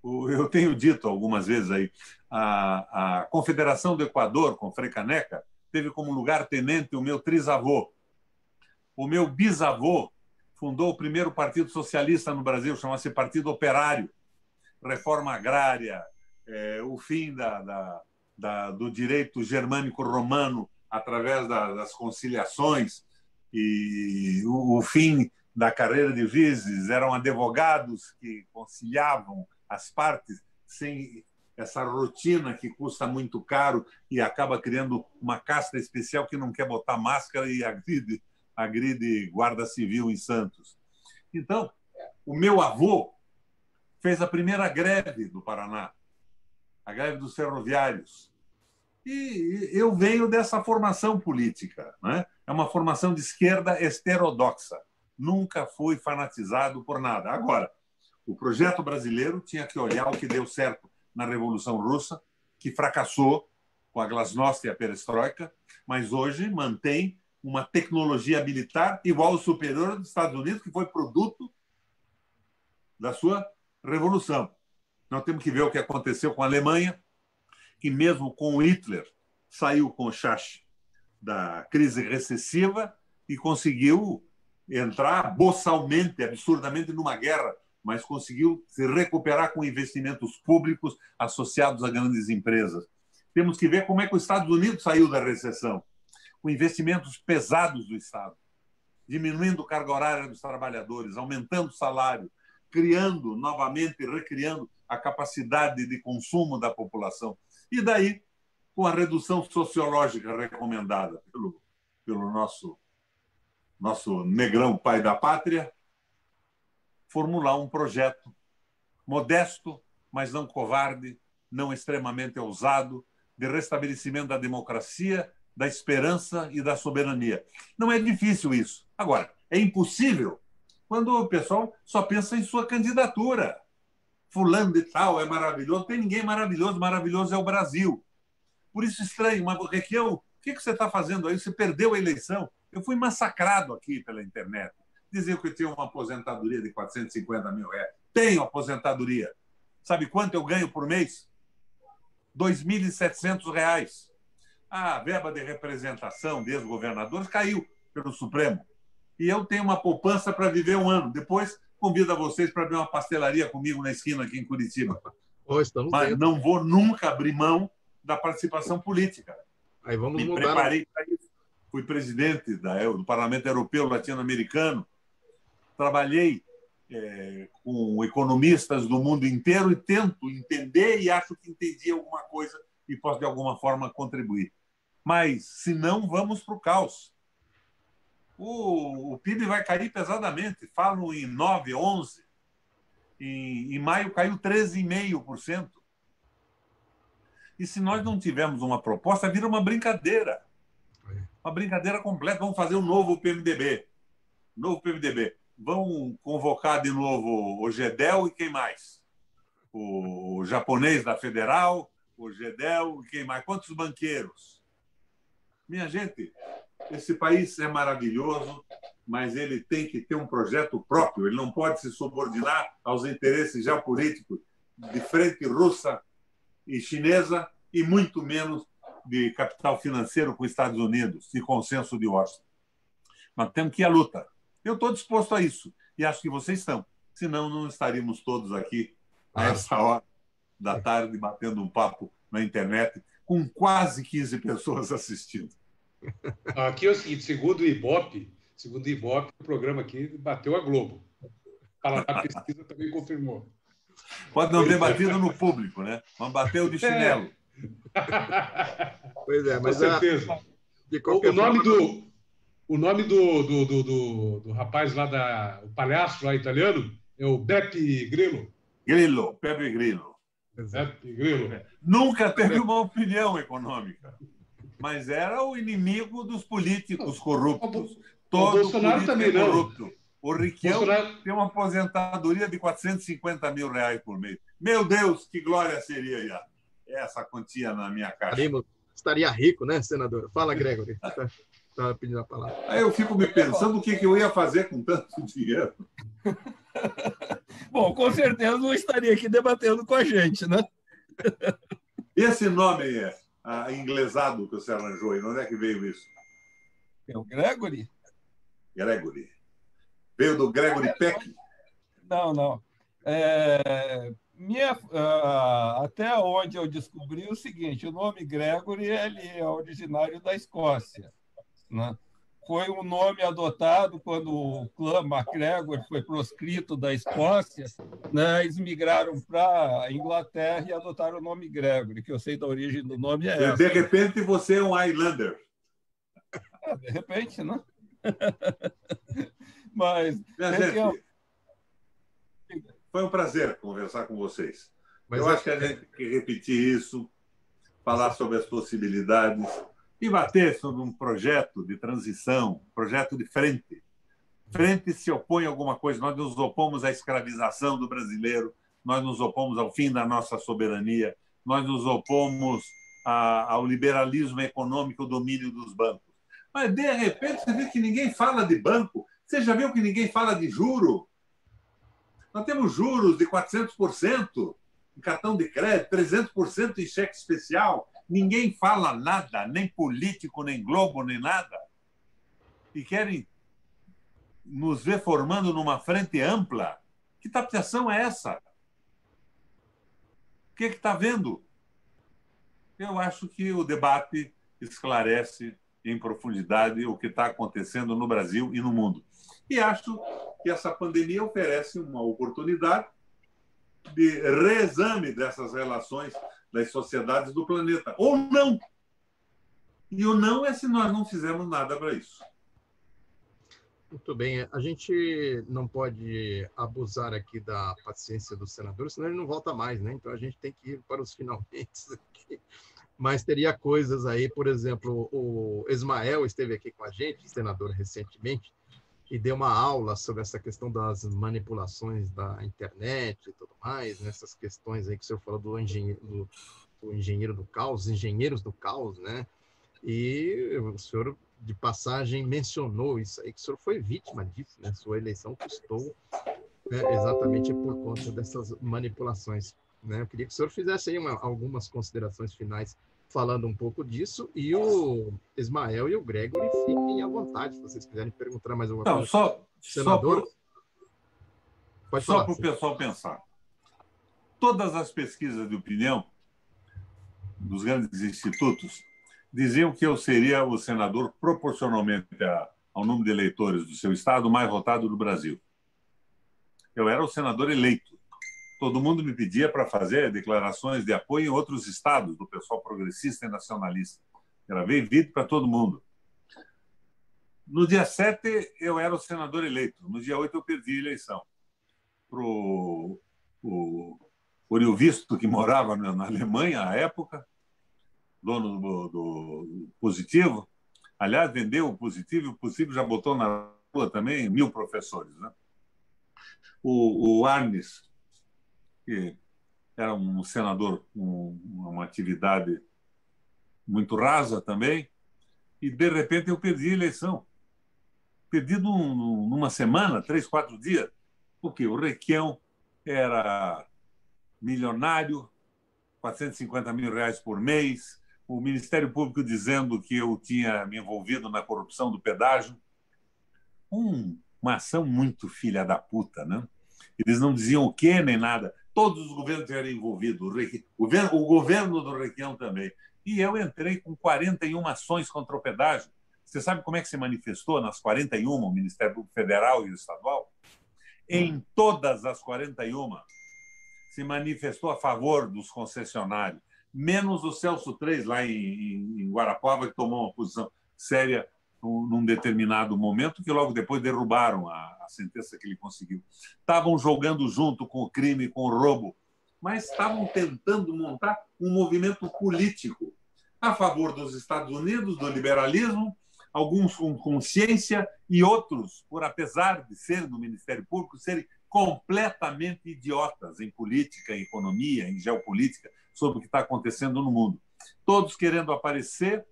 Eu tenho dito algumas vezes aí, a Confederação do Equador, com Frei Caneca, teve como lugar-tenente o meu trisavô. O meu bisavô fundou o primeiro partido socialista no Brasil, chama-se Partido Operário. Reforma agrária, o fim do direito germânico-romano através das conciliações e o fim da carreira de juízes. Eram advogados que conciliavam as partes sem essa rotina que custa muito caro e acaba criando uma casta especial que não quer botar máscara e agride guarda civil em Santos. Então, o meu avô fez a primeira greve do Paraná, a greve dos ferroviários. E eu venho dessa formação política, né? É uma formação de esquerda heterodoxa. Nunca fui fanatizado por nada. Agora, o projeto brasileiro tinha que olhar o que deu certo na Revolução Russa, que fracassou com a glasnost e a perestroika, mas hoje mantém uma tecnologia militar igual ou superior dos Estados Unidos, que foi produto da sua revolução. Nós temos que ver o que aconteceu com a Alemanha, que mesmo com Hitler saiu com o chache da crise recessiva e conseguiu entrar boçalmente, absurdamente, numa guerra, mas conseguiu se recuperar com investimentos públicos associados a grandes empresas. Temos que ver como é que os Estados Unidos saiu da recessão, com investimentos pesados do Estado, diminuindo a carga horária dos trabalhadores, aumentando o salário, criando novamente, recriando a capacidade de consumo da população. E daí, com a redução sociológica recomendada pelo nosso negrão pai da pátria, formular um projeto modesto, mas não covarde, não extremamente ousado, de restabelecimento da democracia, da esperança e da soberania. Não é difícil isso. Agora, é impossível quando o pessoal só pensa em sua candidatura. Fulano de tal é maravilhoso. Não tem ninguém maravilhoso. Maravilhoso é o Brasil. Por isso estranho. Mas, Requião, o que você está fazendo aí? Você perdeu a eleição. Eu fui massacrado aqui pela internet. Diziam que eu tinha uma aposentadoria de 450 mil reais. Tenho aposentadoria. Sabe quanto eu ganho por mês? R$ 2.700. A verba de representação dos governadores caiu pelo Supremo. E eu tenho uma poupança para viver um ano. Depois, convido a vocês para ver uma pastelaria comigo na esquina aqui em Curitiba. Mas não vou nunca abrir mão da participação política. Aí vamos Me preparei para isso. Fui presidente do Parlamento Europeu Latino-Americano. Trabalhei com economistas do mundo inteiro e tento entender e acho que entendi alguma coisa e posso, de alguma forma, contribuir. Mas, se não, vamos para o caos. O PIB vai cair pesadamente. Falam em 9, 11. Em maio caiu 13,5%. E se nós não tivermos uma proposta, vira uma brincadeira. Uma brincadeira completa. Vamos fazer um novo PMDB. Novo PMDB. Vão convocar de novo o Gedel e quem mais? O japonês da Federal, o Gedel e quem mais? Quantos banqueiros? Minha gente, esse país é maravilhoso, mas ele tem que ter um projeto próprio. Ele não pode se subordinar aos interesses geopolíticos de frente russa e chinesa e muito menos de capital financeiro com os Estados Unidos e consenso de Washington. Mas temos que ir à luta. Eu estou disposto a isso e acho que vocês estão. Senão, não estaríamos todos aqui a essa hora da tarde batendo um papo na internet com quase 15 pessoas assistindo. Aqui é o seguinte, segundo o Ibope, o programa aqui bateu a Globo. A pesquisa também confirmou. Pode não ter batido no público, né? Mas bateu de chinelo. Pois é, mas com certeza. O nome do rapaz lá, o palhaço lá italiano, é o Beppe Grillo. Beppe Grillo. Beppe Grillo. Nunca teve uma opinião econômica, mas era o inimigo dos políticos corruptos. O Bolsonaro também não. Corrupto. O Riquelme tem uma aposentadoria de 450 mil reais por mês. Meu Deus, que glória seria essa quantia na minha caixa. Estaria rico, né, senador? Fala, Gregory. Tá estava pedindo a palavra. Aí eu fico me pensando o que eu ia fazer com tanto dinheiro. Bom, com certeza não estaria aqui debatendo com a gente, né? Esse nome inglesado que você arranjou, e onde é que veio isso? É o Gregory? Gregory. Veio do Gregory Peck? Não. Até onde eu descobri o seguinte, o nome Gregory ele é originário da Escócia, né? Foi um nome adotado quando o clã MacGregor foi proscrito da Escócia, né? Eles migraram para a Inglaterra e adotaram o nome Gregory, que eu sei da origem do nome é essa. De repente você é um Highlander. De repente, né? Mas gente, foi um prazer conversar com vocês. Eu acho que a gente tem que repetir isso, falar sobre as possibilidades e bater sobre um projeto de transição, projeto de frente. Frente se opõe a alguma coisa. Nós nos opomos à escravização do brasileiro, nós nos opomos ao fim da nossa soberania, nós nos opomos ao liberalismo econômico, ao domínio dos bancos. Mas, de repente, você vê que ninguém fala de banco. Você já viu que ninguém fala de juro? Nós temos juros de 400% em cartão de crédito, 300% em cheque especial. Ninguém fala nada, nem político, nem Globo, nem nada. E querem nos ver formando numa frente ampla. Que tapeação é essa? O que está vendo? Eu acho que o debate esclarece em profundidade o que está acontecendo no Brasil e no mundo. E acho que essa pandemia oferece uma oportunidade de reexame dessas relações das sociedades do planeta. Ou não. E o não é se nós não fizermos nada para isso. Muito bem. A gente não pode abusar aqui da paciência do senador, senão ele não volta mais, né? Então a gente tem que ir para os finalmente aqui. Mas teria coisas aí, por exemplo, o Ismael esteve aqui com a gente, senador, recentemente, e deu uma aula sobre essa questão das manipulações da internet e tudo mais, nessas questões aí que o senhor falou do engenheiro do caos, engenheiros do caos, né? E o senhor, de passagem, mencionou isso aí, que o senhor foi vítima disso, né? Sua eleição custou, né, exatamente por conta dessas manipulações, né? Eu queria que o senhor fizesse aí algumas considerações finais falando um pouco disso, e o Ismael e o Gregory fiquem à vontade, se vocês quiserem perguntar mais alguma coisa. Senador, só para o pessoal pensar. Todas as pesquisas de opinião dos grandes institutos diziam que eu seria o senador proporcionalmente ao número de eleitores do seu estado mais votado do Brasil. Eu era o senador eleito. Todo mundo me pedia para fazer declarações de apoio em outros estados, do pessoal progressista e nacionalista. Gravei vídeo para todo mundo. No dia 7, eu era o senador eleito. No dia 8, eu perdi a eleição. Para o Oriovisto, que morava na Alemanha à época, dono do Positivo. Aliás, vendeu o Positivo já botou na rua também 1000 professores, né? O Arnes, que era um senador com uma atividade muito rasa também, e, de repente, eu perdi a eleição. Perdi numa semana, 3, 4 dias, porque o Requião era milionário, R$450 mil por mês, o Ministério Público dizendo que eu tinha me envolvido na corrupção do pedágio. Uma ação muito filha da puta, né? Eles não diziam o quê nem nada. Todos os governos eram envolvidos, o governo do Requião também. E eu entrei com 41 ações contra o pedágio. Você sabe como é que se manifestou nas 41, o Ministério Público Federal e o Estadual? Em todas as 41, se manifestou a favor dos concessionários, menos o Celso 3, lá em Guarapuava, que tomou uma posição séria num determinado momento, que logo depois derrubaram a sentença que ele conseguiu. Estavam jogando junto com o crime, com o roubo, mas estavam tentando montar um movimento político a favor dos Estados Unidos, do liberalismo, alguns com consciência e outros, apesar de serem do Ministério Público, serem completamente idiotas em política, em economia, em geopolítica, sobre o que está acontecendo no mundo. Todos querendo aparecer,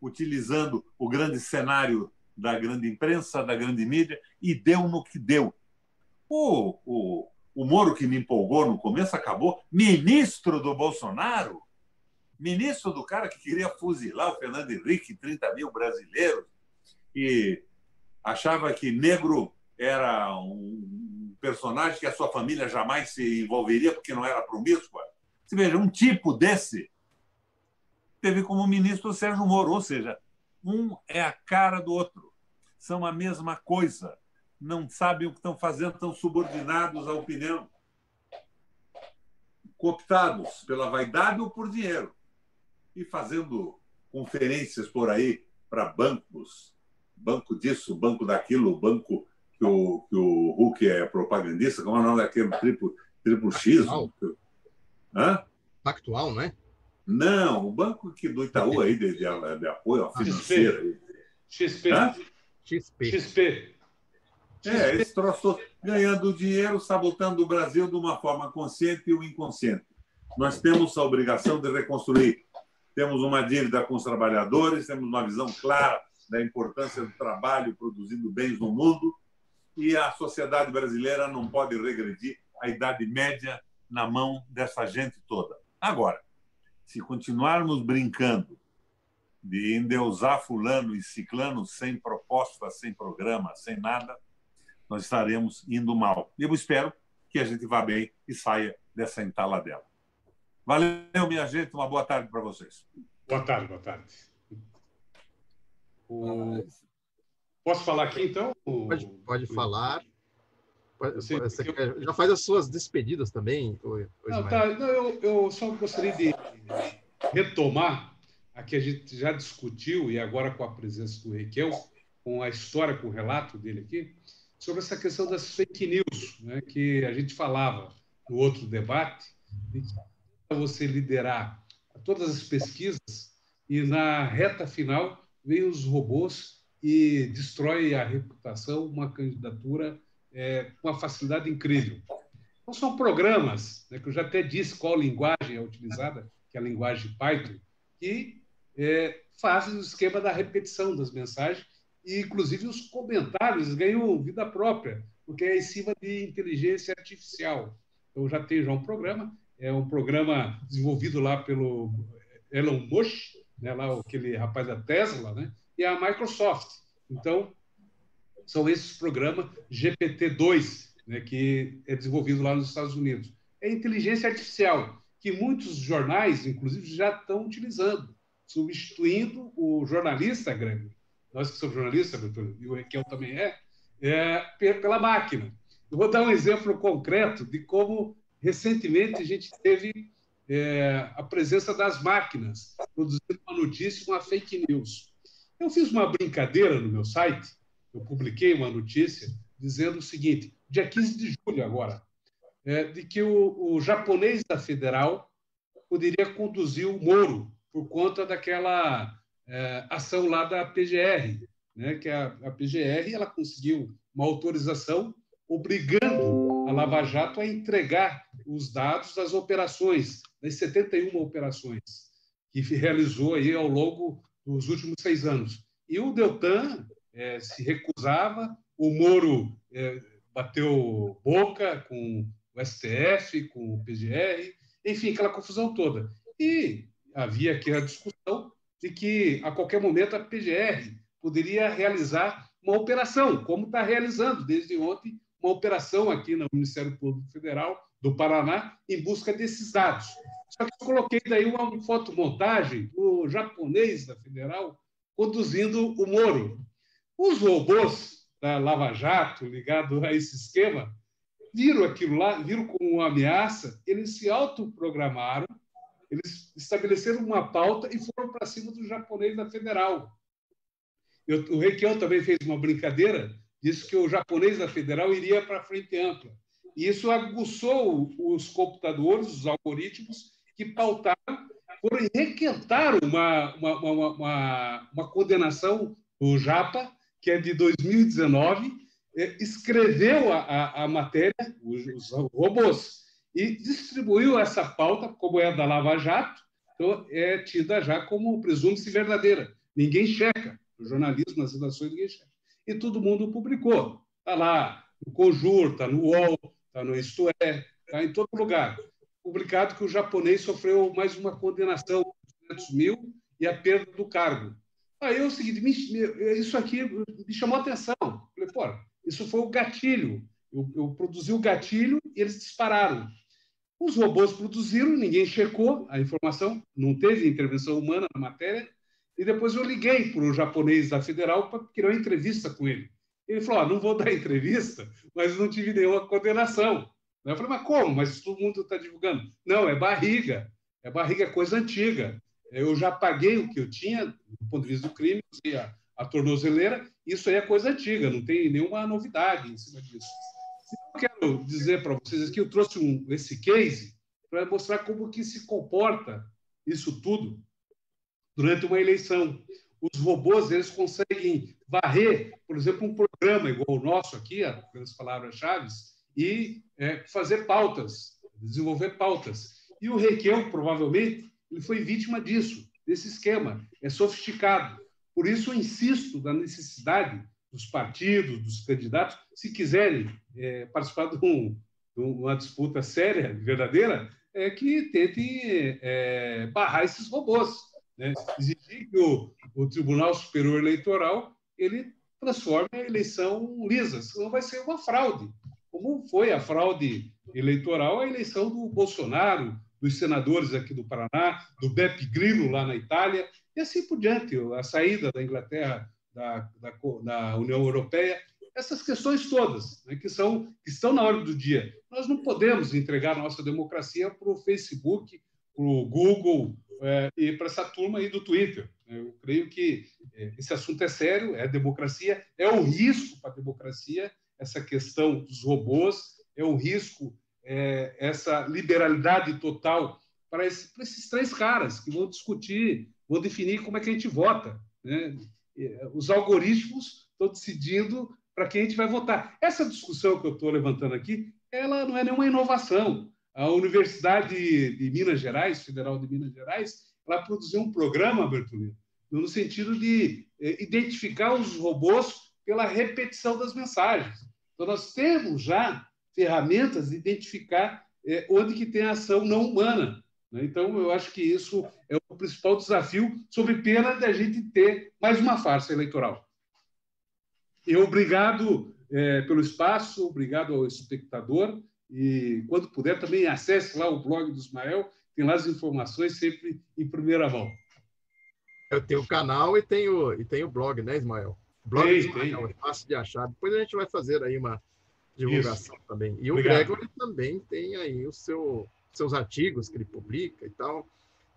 utilizando o grande cenário da grande imprensa, da grande mídia, e deu no que deu. O Moro, que me empolgou no começo, acabou ministro do Bolsonaro, ministro do cara que queria fuzilar o Fernando Henrique, 30 mil brasileiros, e achava que negro era um personagem que a sua família jamais se envolveria porque não era promíscua. Você veja, um tipo desse teve como ministro o Sérgio Moro, ou seja, um é a cara do outro, são a mesma coisa, não sabem o que estão fazendo, estão subordinados à opinião, cooptados pela vaidade ou por dinheiro, e fazendo conferências por aí para bancos, banco disso, banco daquilo, banco que o Huck é propagandista, como é o nome daquele triplo X? Hã? Pactual, não é? Não, o banco do Itaú aí de apoio financeiro. XP. Hã? XP. Esse troço ganhando dinheiro, sabotando o Brasil de uma forma consciente ou inconsciente. Nós temos a obrigação de reconstruir. Temos uma dívida com os trabalhadores, temos uma visão clara da importância do trabalho produzindo bens no mundo, e a sociedade brasileira não pode regredir à Idade Média na mão dessa gente toda. Agora, se continuarmos brincando de endeusar fulano e ciclano sem proposta, sem programa, sem nada, nós estaremos indo mal. Eu espero que a gente vá bem e saia dessa entaladela. Valeu, minha gente. Uma boa tarde para vocês. Boa tarde, boa tarde. Posso falar aqui, então? Pode falar. Já faz as suas despedidas também? Eu só gostaria de retomar a que a gente já discutiu, e agora com a presença do Requião, com a história, com o relato dele aqui, sobre essa questão das fake news, né, que a gente falava no outro debate, de que você liderar todas as pesquisas e, na reta final, vem os robôs e destrói a reputação, uma candidatura com uma facilidade incrível. Então, são programas, né, que eu já até disse qual linguagem é utilizada, que é a linguagem Python, que fazem o esquema da repetição das mensagens, e, inclusive, os comentários ganham vida própria, porque é em cima de inteligência artificial. Então, já tem um programa, é um programa desenvolvido lá pelo Elon Musk, né, lá aquele rapaz da Tesla, né, e a Microsoft. Então, são esses programas GPT-2, né, que é desenvolvido lá nos Estados Unidos. É inteligência artificial, que muitos jornais, inclusive, já estão utilizando, substituindo o jornalista, Grêmio. Nós que somos jornalistas, e o Requião também pela máquina. Eu vou dar um exemplo concreto de como, recentemente, a gente teve a presença das máquinas produzindo uma notícia, uma fake news. Eu fiz uma brincadeira no meu site, eu publiquei uma notícia dizendo o seguinte, dia 15 de julho agora, de que o japonês da Federal poderia conduzir o Moro por conta daquela ação lá da PGR, né, que a PGR ela conseguiu uma autorização obrigando a Lava Jato a entregar os dados das operações, das 71 operações que realizou aí ao longo dos últimos 6 anos. E o Deltan se recusava, o Moro bateu boca com o STF, com o PGR, enfim, aquela confusão toda. E havia aqui a discussão de que, a qualquer momento, a PGR poderia realizar uma operação, como está realizando desde ontem, uma operação aqui no Ministério Público Federal do Paraná em busca desses dados. Só que eu coloquei daí uma fotomontagem do japonês da Federal conduzindo o Moro. Os robôs da Lava Jato, ligados a esse esquema, viram aquilo lá, viram como uma ameaça, eles se autoprogramaram, eles estabeleceram uma pauta e foram para cima do japonês da Federal. O Requião também fez uma brincadeira, disse que o japonês da Federal iria para a frente ampla. E isso aguçou os computadores, os algoritmos, que pautaram, foram requentaram uma condenação do Japa, que é de 2019, escreveu a matéria, os robôs, e distribuiu essa pauta, como é da Lava Jato, então é tida já como presume-se verdadeira. Ninguém checa. O jornalismo nas redações ninguém checa. E todo mundo publicou. Está lá no Conjur, está no UOL, está no Isto É, está em todo lugar. Publicado que o japonês sofreu mais uma condenação de 200 mil e a perda do cargo. Aí é o seguinte, isso aqui me chamou a atenção. Falei, pô, isso foi o gatilho. Eu produzi o gatilho e eles dispararam. Os robôs produziram, ninguém checou a informação, não teve intervenção humana na matéria, e depois eu liguei para o japonês da Federal para querer uma entrevista com ele. Ele falou, não vou dar entrevista, mas não tive nenhuma condenação. Eu falei, mas como? Mas todo mundo está divulgando. Não, é barriga. É barriga, é coisa antiga. Eu já paguei o que eu tinha, do ponto de vista do crime, usei a tornozeleira, isso aí é coisa antiga, não tem nenhuma novidade em cima disso. Eu quero dizer para vocês que eu trouxe esse case para mostrar como que se comporta isso tudo durante uma eleição. Os robôs, eles conseguem varrer, por exemplo, um programa igual o nosso aqui, as palavras-chave, e fazer pautas, desenvolver pautas. E o Requião, provavelmente, ele foi vítima disso, desse esquema. É sofisticado. Por isso, eu insisto na necessidade dos partidos, dos candidatos, se quiserem participar de uma disputa séria, verdadeira, que tentem barrar esses robôs. Né? Exigir que o Tribunal Superior Eleitoral ele transforme a eleição lisa, senão vai ser uma fraude. Como foi a fraude eleitoral, a eleição do Bolsonaro, dos senadores aqui do Paraná, do Beppe Grillo lá na Itália, e assim por diante, a saída da Inglaterra da União Europeia, essas questões todas, né, que estão na ordem do dia. Nós não podemos entregar a nossa democracia para o Facebook, para o Google e para essa turma aí do Twitter. Eu creio que esse assunto é sério, é democracia, é um risco para a democracia, essa questão dos robôs, é um risco, essa liberalidade total para esses três caras que vão discutir, vão definir como é que a gente vota. Né? Os algoritmos estão decidindo para quem a gente vai votar. Essa discussão que eu estou levantando aqui, ela não é nenhuma inovação. A Universidade de Minas Gerais, Federal de Minas Gerais, ela produziu um programa, Bertolino, no sentido de identificar os robôs pela repetição das mensagens. Então, nós temos já ferramentas de identificar onde que tem ação não humana. Né? Então, eu acho que isso é o principal desafio, sob pena de a gente ter mais uma farsa eleitoral. Obrigado pelo espaço, obrigado ao espectador, e quando puder também acesse lá o blog do Ismael, tem lá as informações sempre em primeira mão. Eu tenho o canal e tenho o blog, né, Ismael? O blog do Ismael é fácil de achar. Depois a gente vai fazer aí uma divulgação também. E obrigado. O Gregory também tem aí os seus artigos que ele publica e tal.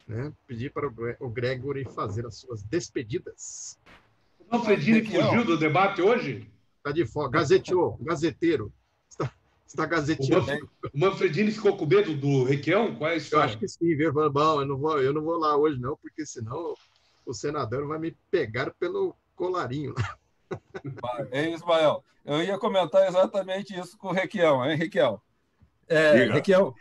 Né? Pedir para o Gregory fazer as suas despedidas. O Manfredini fugiu do debate hoje? Está de folga. Gazeteiro. Está gazeteando. O Manfredini ficou com medo do Requião? Qual é a história? Eu acho que sim, viu? Bom, eu não vou lá hoje, não, porque senão o senador vai me pegar pelo colarinho. Ismael, eu ia comentar exatamente isso com o Requião, hein, Requião? Requião,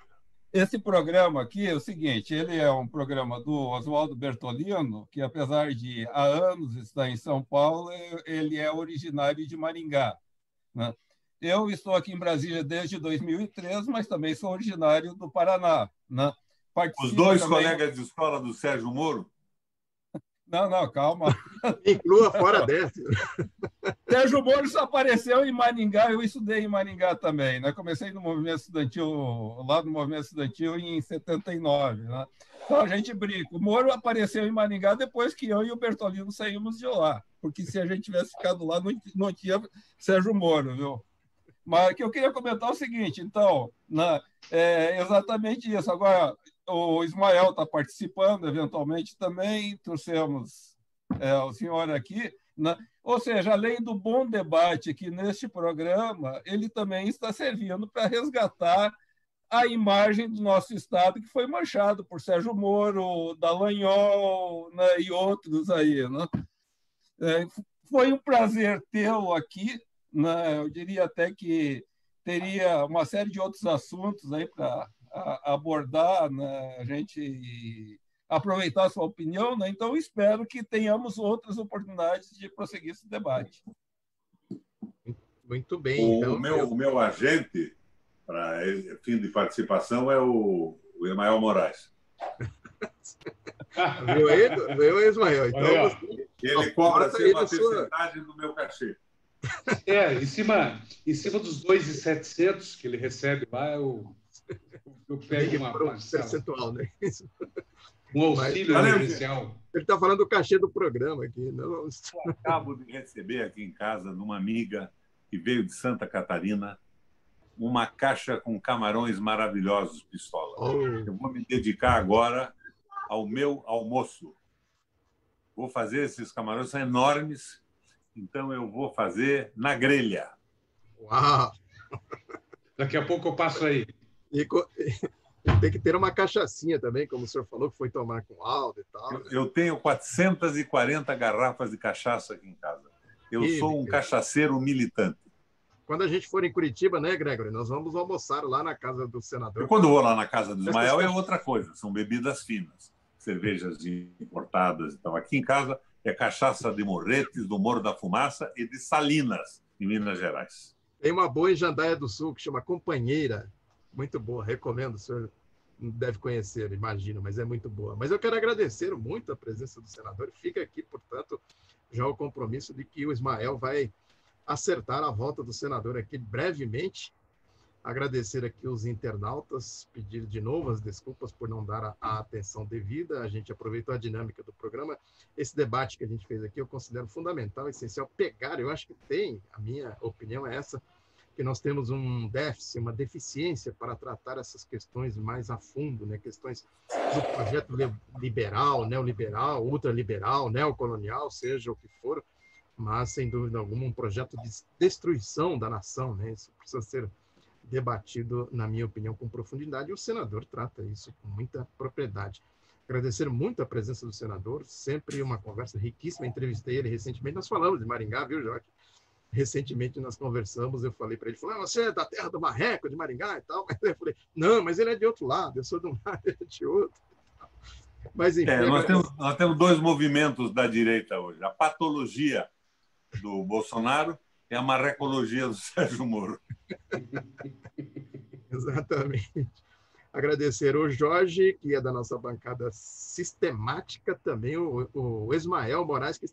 esse programa aqui é o seguinte, ele é um programa do Oswaldo Bertolino, que apesar de há anos estar em São Paulo, ele é originário de Maringá, né? Eu estou aqui em Brasília desde 2003, mas também sou originário do Paraná, né? Os dois colegas de escola do Sérgio Moro? Não, calma. Inclua fora dessa. Sérgio Moro só apareceu em Maringá, eu estudei em Maringá também, né? Comecei no movimento estudantil, lá no movimento estudantil em 79, né? Então a gente brinca. O Moro apareceu em Maringá depois que eu e o Bertolino saímos de lá, porque se a gente tivesse ficado lá, não tinha Sérgio Moro, viu? Mas que eu queria comentar o seguinte, então, né, exatamente isso. Agora, o Ismael está participando, eventualmente também, trouxemos o senhor aqui, né? Ou seja, além do bom debate aqui neste programa, ele também está servindo para resgatar a imagem do nosso Estado, que foi manchado por Sérgio Moro, Dallagnol, né, e outros aí. Né? Foi um prazer tê-lo aqui. Né? Eu diria até que teria uma série de outros assuntos aí para abordar, né? A gente aproveitar a sua opinião, né? Então espero que tenhamos outras oportunidades de prosseguir esse debate. Muito bem. Então, o meu agente para fim de participação é o Ismael Moraes. Viu, Ismael? Então, ele cobra uma porcentagem do meu cachê. Em cima dos 2.700 que ele recebe lá, eu pego uma percentual, né? Um auxílio emergencial. Ele está falando do cachê do programa aqui. Não? Eu acabo de receber aqui em casa, de uma amiga que veio de Santa Catarina, uma caixa com camarões maravilhosos, Pistola. Eu vou me dedicar agora ao meu almoço. Vou fazer esses camarões, são enormes, então eu vou fazer na grelha. Uau! Daqui a pouco eu passo aí. E tem que ter uma cachaçinha também, como o senhor falou, que foi tomar com Aldo e tal. Eu tenho 440 garrafas de cachaça aqui em casa. Eu sou um cachaceiro militante. Quando a gente for em Curitiba, né, Gregory? Nós vamos almoçar lá na casa do senador. Eu, quando vou lá na casa do Ismael, é outra coisa. São bebidas finas, cervejas importadas e tal. Aqui em casa é cachaça de Morretes, do Morro da Fumaça e de Salinas, em Minas Gerais. Tem uma boa em Jandaia do Sul que chama Companheira. Muito boa, recomendo. O senhor deve conhecer, imagino, mas é muito boa. Mas eu quero agradecer muito a presença do senador. Fica aqui, portanto, já o compromisso de que o Ismael vai acertar a volta do senador aqui brevemente. Agradecer aqui os internautas, pedir de novo as desculpas por não dar a atenção devida. A gente aproveitou a dinâmica do programa. Esse debate que a gente fez aqui eu considero fundamental, essencial, pegar. Eu acho que tem, a minha opinião é essa, que nós temos um déficit, uma deficiência para tratar essas questões mais a fundo, né? Questões do projeto liberal, neoliberal, ultraliberal, neocolonial, seja o que for, mas, sem dúvida alguma, um projeto de destruição da nação, né? Isso precisa ser debatido, na minha opinião, com profundidade, e o senador trata isso com muita propriedade. Agradecer muito a presença do senador, sempre uma conversa riquíssima, entrevistei ele recentemente, nós falamos de Maringá, viu, Joaquim? Recentemente nós conversamos, eu falei para ele, você é da terra do Marreco, de Maringá e tal, mas eu falei, não, mas ele é de outro lado, eu sou de um lado, ele é de outro. Mas, enfim, nós temos dois movimentos da direita hoje, a patologia do Bolsonaro e a marrecologia do Sérgio Moro. Exatamente. Agradecer o Jorge, que é da nossa bancada sistemática, também o Ismael Moraes, que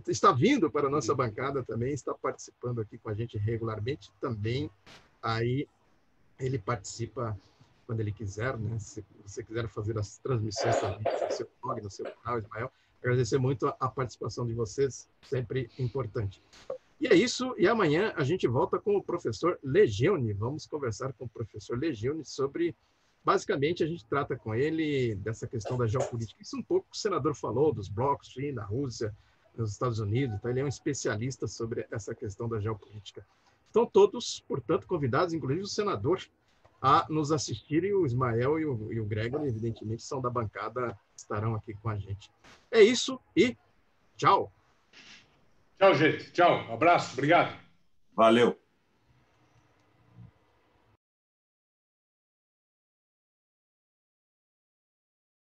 está vindo para a nossa bancada também, está participando aqui com a gente regularmente também. Aí ele participa quando ele quiser, né? Se você quiser fazer as transmissões também no seu blog, no seu canal, Ismael. Agradecer muito a participação de vocês, sempre importante. E é isso, e amanhã a gente volta com o professor Legione. Vamos conversar com o professor Legione sobre, basicamente, a gente trata com ele dessa questão da geopolítica. Isso um pouco o senador falou, dos blocos, China, Rússia, nos Estados Unidos, então ele é um especialista sobre essa questão da geopolítica. Estão todos, portanto, convidados, inclusive o senador, a nos assistir, e o Ismael e o Gregory, evidentemente, são da bancada, estarão aqui com a gente. É isso e tchau! Tchau, gente. Tchau. Abraço. Obrigado. Valeu.